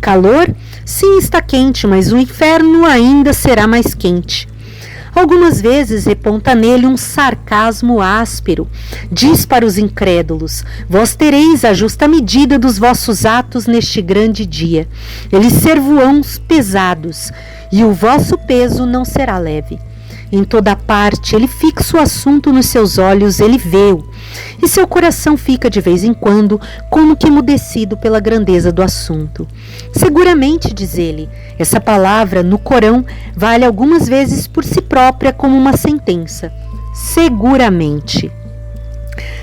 Calor? Sim, está quente, mas o inferno ainda será mais quente. Algumas vezes reponta nele um sarcasmo áspero. Diz para os incrédulos: vós tereis a justa medida dos vossos atos neste grande dia. Eles ser-vos-ão pesados, e o vosso peso não será leve. Em toda parte, ele fixa o assunto nos seus olhos, ele vê-o, e seu coração fica de vez em quando como que emudecido pela grandeza do assunto. Seguramente, diz ele, essa palavra no Corão vale algumas vezes por si própria como uma sentença. Seguramente.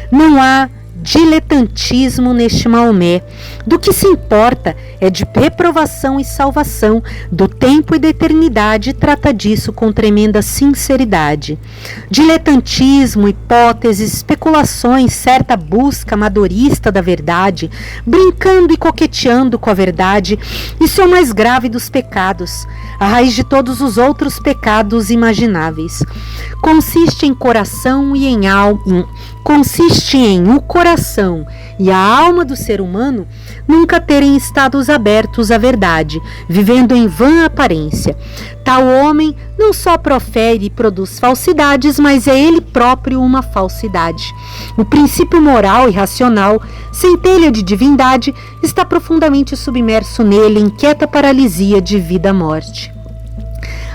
Não há diletantismo neste Maomé. Do que se importa é de reprovação e salvação, do tempo e da eternidade, trata disso com tremenda sinceridade. Diletantismo, hipóteses, especulações, certa busca amadorista da verdade, brincando e coqueteando com a verdade, isso é o mais grave dos pecados, a raiz de todos os outros pecados imagináveis. Consiste em coração e em alma. Consiste em o coração e a alma do ser humano nunca terem estados abertos à verdade, vivendo em vã aparência. Tal homem não só profere e produz falsidades, mas é ele próprio uma falsidade. O princípio moral e racional, centelha de divindade, está profundamente submerso nele em quieta paralisia de vida-morte.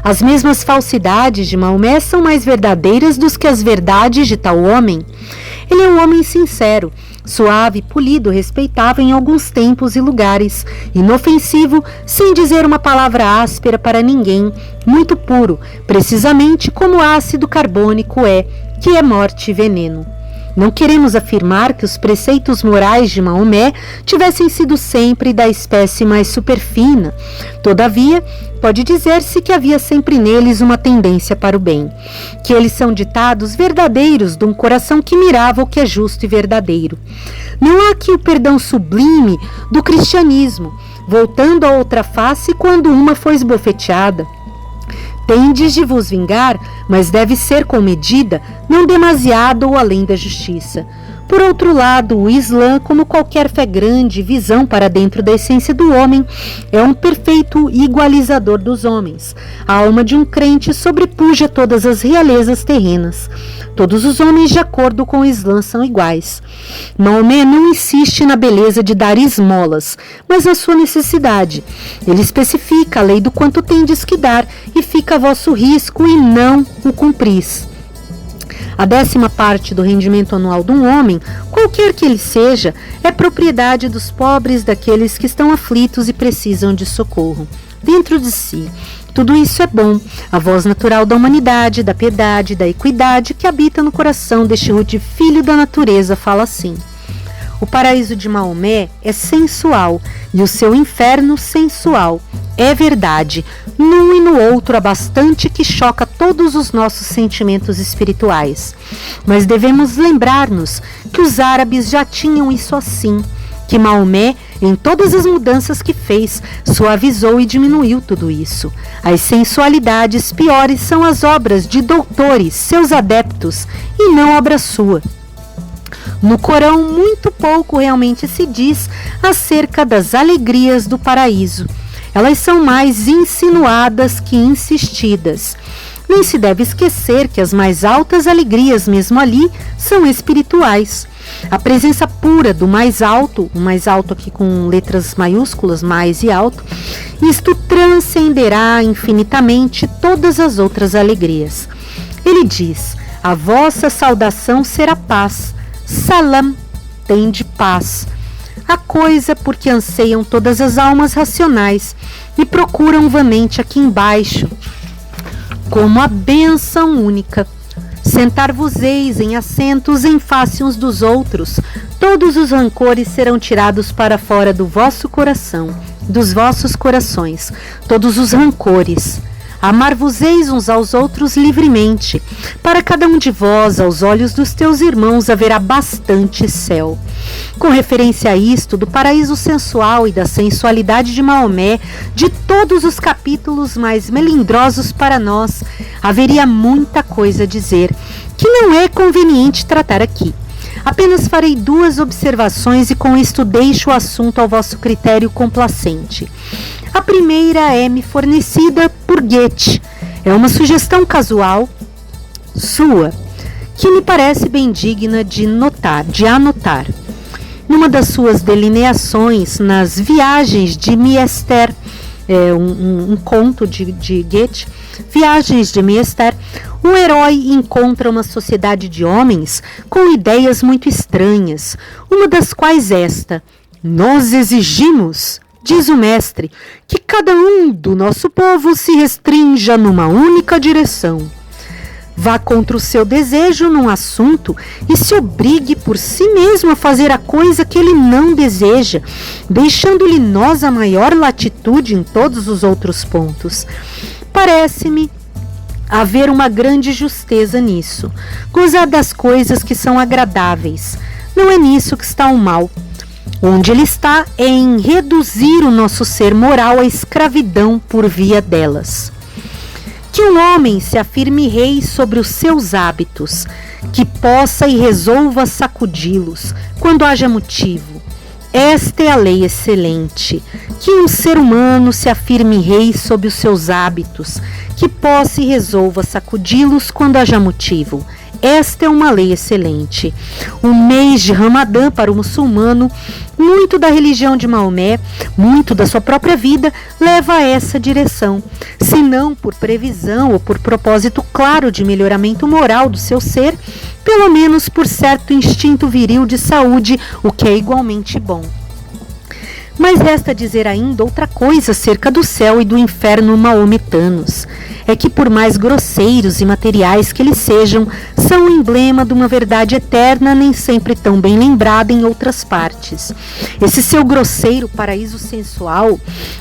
As mesmas falsidades de Maomé são mais verdadeiras do que as verdades de tal homem. Ele é um homem sincero, suave, polido, respeitável em alguns tempos e lugares, inofensivo, sem dizer uma palavra áspera para ninguém, muito puro, precisamente como o ácido carbônico é, que é morte e veneno. Não queremos afirmar que os preceitos morais de Maomé tivessem sido sempre da espécie mais superfina. Todavia, pode dizer-se que havia sempre neles uma tendência para o bem, que eles são ditados verdadeiros de um coração que mirava o que é justo e verdadeiro. Não há aqui o perdão sublime do cristianismo, voltando a outra face quando uma foi esbofeteada. Tendes de vos vingar, mas deve ser com medida, não demasiado ou além da justiça. Por outro lado, o Islã, como qualquer fé grande, visão para dentro da essência do homem, é um perfeito igualizador dos homens. A alma de um crente sobrepuja todas as realezas terrenas. Todos os homens de acordo com o Islã são iguais. Maomé não insiste na beleza de dar esmolas, mas na sua necessidade. Ele especifica a lei do quanto tendes que dar e fica a vosso risco e não o cumpris. A 10ª parte do rendimento anual de um homem, qualquer que ele seja, é propriedade dos pobres, daqueles que estão aflitos e precisam de socorro. Dentro de si, Tudo isso é bom. A voz natural da humanidade, da piedade, da equidade que habita no coração deste rude filho da natureza fala assim: o paraíso de Maomé é sensual e o seu inferno sensual. É verdade, num e no outro há bastante que choca todos os nossos sentimentos espirituais. Mas devemos lembrar-nos que os árabes já tinham isso assim, que Maomé, em todas as mudanças que fez, suavizou e diminuiu tudo isso. As sensualidades piores são as obras de doutores, seus adeptos, e não obra sua. No Corão, muito pouco realmente se diz acerca das alegrias do paraíso. Elas são mais insinuadas que insistidas. Nem se deve esquecer que as mais altas alegrias, mesmo ali, são espirituais. A presença pura do mais alto, o mais alto aqui com letras maiúsculas, mais e alto, isto transcenderá infinitamente todas as outras alegrias. Ele diz: a vossa saudação será paz. Salam, tende paz. A coisa porque anseiam todas as almas racionais e procuram vamente aqui embaixo, como a bênção única. Sentar-vos-eis em assentos em face uns dos outros, todos os rancores serão tirados para fora do vosso coração, dos vossos corações, todos os rancores. Amar-vos-eis uns aos outros livremente. Para cada um de vós, aos olhos dos teus irmãos, haverá bastante céu. Com referência a isto, do paraíso sensual e da sensualidade de Maomé, de todos os capítulos mais melindrosos para nós, haveria muita coisa a dizer, que não é conveniente tratar aqui. Apenas farei 2 observações e com isto deixo o assunto ao vosso critério complacente. A primeira é-me fornecida por Goethe. É uma sugestão casual sua, que me parece bem digna de anotar. Numa das suas delineações nas Viagens de Meister, um conto de Goethe, Viagens de Meister, um herói encontra uma sociedade de homens com ideias muito estranhas, uma das quais esta: nós exigimos, diz o mestre, que cada um do nosso povo se restrinja numa única direção. Vá contra o seu desejo num assunto e se obrigue por si mesmo a fazer a coisa que ele não deseja, deixando-lhe nós a maior latitude em todos os outros pontos. Parece-me haver uma grande justeza nisso. Gozar das coisas que são agradáveis. Não é nisso que está o mal. Onde ele está é em reduzir o nosso ser moral à escravidão por via delas. Que um homem se afirme rei sobre os seus hábitos, que possa e resolva sacudi-los quando haja motivo. Esta é a lei excelente. Que um ser humano se afirme rei sobre os seus hábitos, que possa e resolva sacudi-los quando haja motivo. Esta é uma lei excelente. O mês de Ramadã para o muçulmano, muito da religião de Maomé, muito da sua própria vida, leva a essa direção. Se não por previsão ou por propósito claro de melhoramento moral do seu ser, pelo menos por certo instinto viril de saúde, o que é igualmente bom. Mas resta dizer ainda outra coisa acerca do céu e do inferno maometanos. É que por mais grosseiros e materiais que eles sejam, são o emblema de uma verdade eterna, nem sempre tão bem lembrada em outras partes. Esse seu grosseiro paraíso sensual,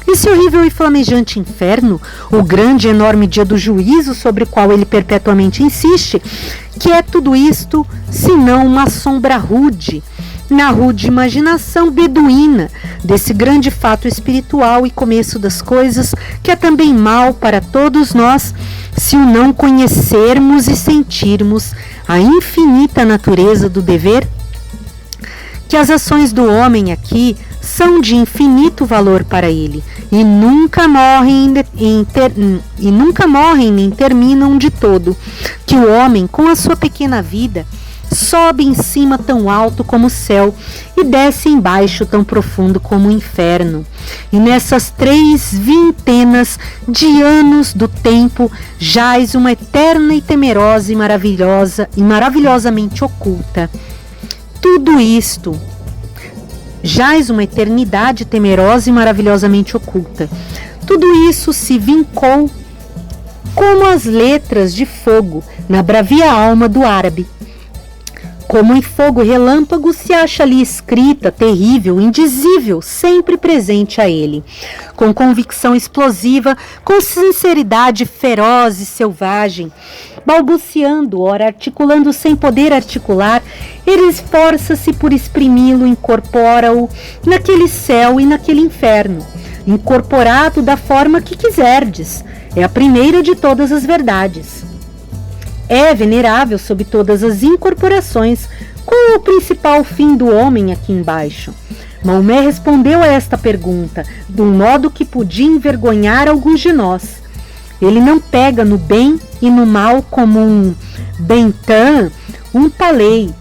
esse horrível e flamejante inferno, o grande e enorme dia do juízo sobre o qual ele perpetuamente insiste, que é tudo isto, senão uma sombra rude, na rude imaginação beduína desse grande fato espiritual e começo das coisas, que é também mal para todos nós, se o não conhecermos e sentirmos a infinita natureza do dever, que as ações do homem aqui são de infinito valor para ele, e nunca morrem nem terminam de todo, que o homem, com a sua pequena vida, sobe em cima tão alto como o céu e desce embaixo tão profundo como o inferno. E nessas 3 vintenas de anos do tempo jaz uma eterna e temerosa e maravilhosamente oculta. Tudo isto jaz uma eternidade temerosa e maravilhosamente oculta. Tudo isso se vincou como as letras de fogo na bravia alma do árabe. Como em fogo relâmpago se acha ali escrita, terrível, indizível, sempre presente a ele. Com convicção explosiva, com sinceridade feroz e selvagem, balbuciando, ora articulando sem poder articular, ele esforça-se por exprimi-lo, incorpora-o naquele céu e naquele inferno, incorporado da forma que quiserdes. É a primeira de todas as verdades. É venerável sob todas as incorporações. Qual é o principal fim do homem aqui embaixo? Maomé respondeu a esta pergunta, de um modo que podia envergonhar alguns de nós. Ele não pega no bem e no mal como um bentan, um palei,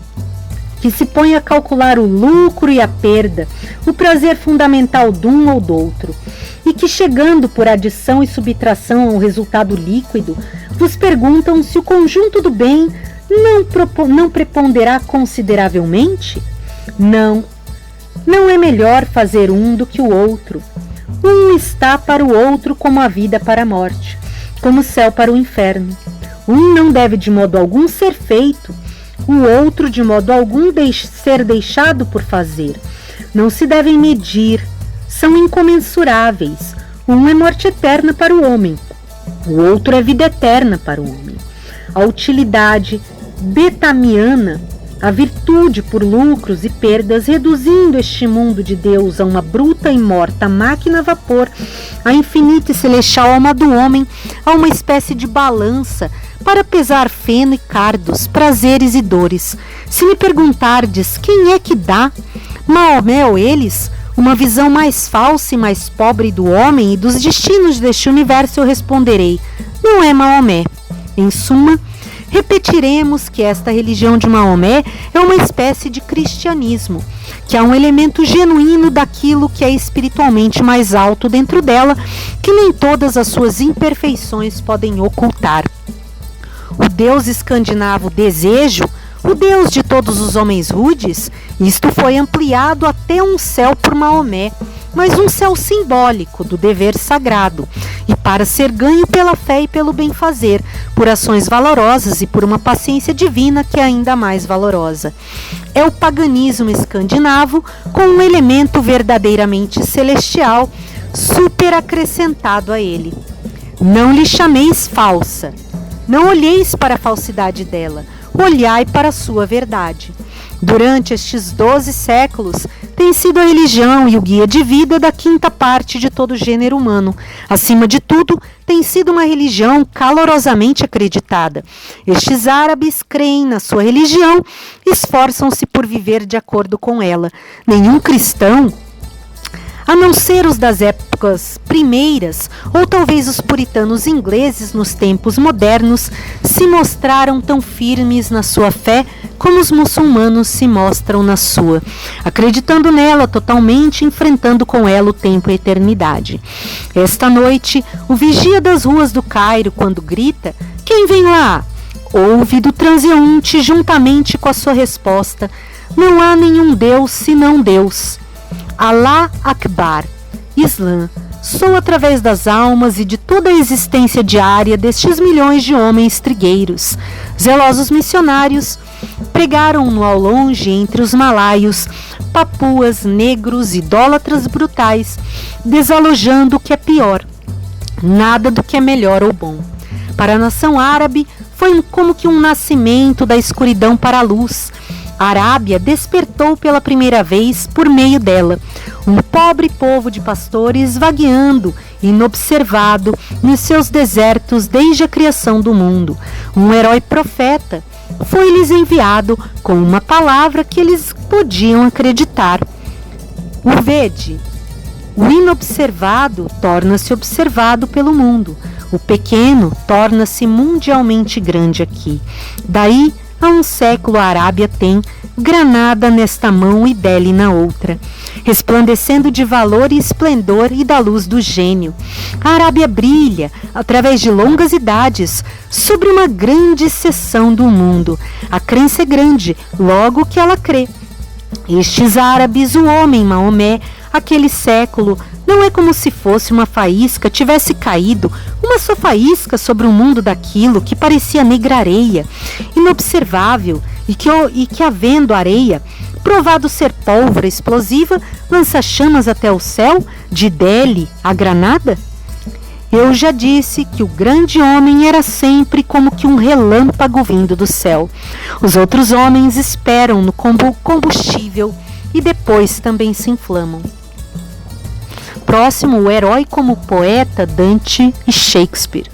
que se põe a calcular o lucro e a perda, o prazer fundamental de um ou do outro, e que, chegando por adição e subtração a um resultado líquido, vos perguntam se o conjunto do bem não preponderá consideravelmente? Não é melhor fazer um do que o outro. Um está para o outro como a vida para a morte, como o céu para o inferno. Um não deve de modo algum ser feito, o outro de modo algum ser deixado por fazer. Não se devem medir, são incomensuráveis. Um é morte eterna para o homem, o outro é vida eterna para o homem. A utilidade betamiana, a virtude por lucros e perdas, reduzindo este mundo de Deus a uma bruta e morta máquina a vapor, a infinita e celestial alma do homem a uma espécie de balança para pesar feno e cardos, prazeres e dores. Se me perguntardes quem é que dá, Maomé ou eles, uma visão mais falsa e mais pobre do homem e dos destinos deste universo, eu responderei: não é Maomé. Em suma, repetiremos que esta religião de Maomé é uma espécie de cristianismo, que há um elemento genuíno daquilo que é espiritualmente mais alto dentro dela, que nem todas as suas imperfeições podem ocultar. O deus escandinavo Desejo, o deus de todos os homens rudes, isto foi ampliado até um céu por Maomé, mas um céu simbólico do dever sagrado, e para ser ganho pela fé e pelo bem-fazer, por ações valorosas e por uma paciência divina que é ainda mais valorosa. É o paganismo escandinavo com um elemento verdadeiramente celestial superacrescentado a ele. Não lhe chameis falsa, não olheis para a falsidade dela, olhai para a sua verdade. Durante estes 12 séculos, tem sido a religião e o guia de vida da quinta parte de todo o gênero humano. Acima de tudo, tem sido uma religião calorosamente acreditada. Estes árabes creem na sua religião e esforçam-se por viver de acordo com ela. Nenhum cristão, a não ser os das épocas primeiras, ou talvez os puritanos ingleses nos tempos modernos, se mostraram tão firmes na sua fé como os muçulmanos se mostram na sua, acreditando nela totalmente, enfrentando com ela o tempo e a eternidade. Esta noite, o vigia das ruas do Cairo, quando grita: "Quem vem lá?", ouve do transeunte, juntamente com a sua resposta: "Não há nenhum Deus senão Deus. Alá Akbar, Islã, soa através das almas e de toda a existência diária destes milhões de homens trigueiros. Zelosos missionários pregaram-no ao longe entre os malaios, papuas, negros, idólatras brutais, desalojando o que é pior, nada do que é melhor ou bom. Para a nação árabe, foi como que um nascimento da escuridão para a luz. A Arábia despertou pela primeira vez por meio dela, um pobre povo de pastores vagueando, inobservado, nos seus desertos desde a criação do mundo. Um herói profeta foi-lhes enviado com uma palavra que eles podiam acreditar. O vede, o inobservado torna-se observado pelo mundo. O pequeno torna-se mundialmente grande aqui. Daí, há um século a Arábia tem granada nesta mão e Delhi na outra, resplandecendo de valor e esplendor e da luz do gênio. A Arábia brilha, através de longas idades, sobre uma grande seção do mundo. A crença é grande, logo que ela crê. Estes árabes, o homem Maomé, Aquele século não é como se fosse uma faísca tivesse caído, uma só faísca sobre o mundo daquilo que parecia negra areia, inobservável, e que havendo areia, provado ser pólvora explosiva, lança chamas até o céu, de Delhi a Granada? Eu já disse que o grande homem era sempre como que um relâmpago vindo do céu. Os outros homens esperam no combustível e depois também se inflamam. Próximo, o herói como poeta, Dante e Shakespeare.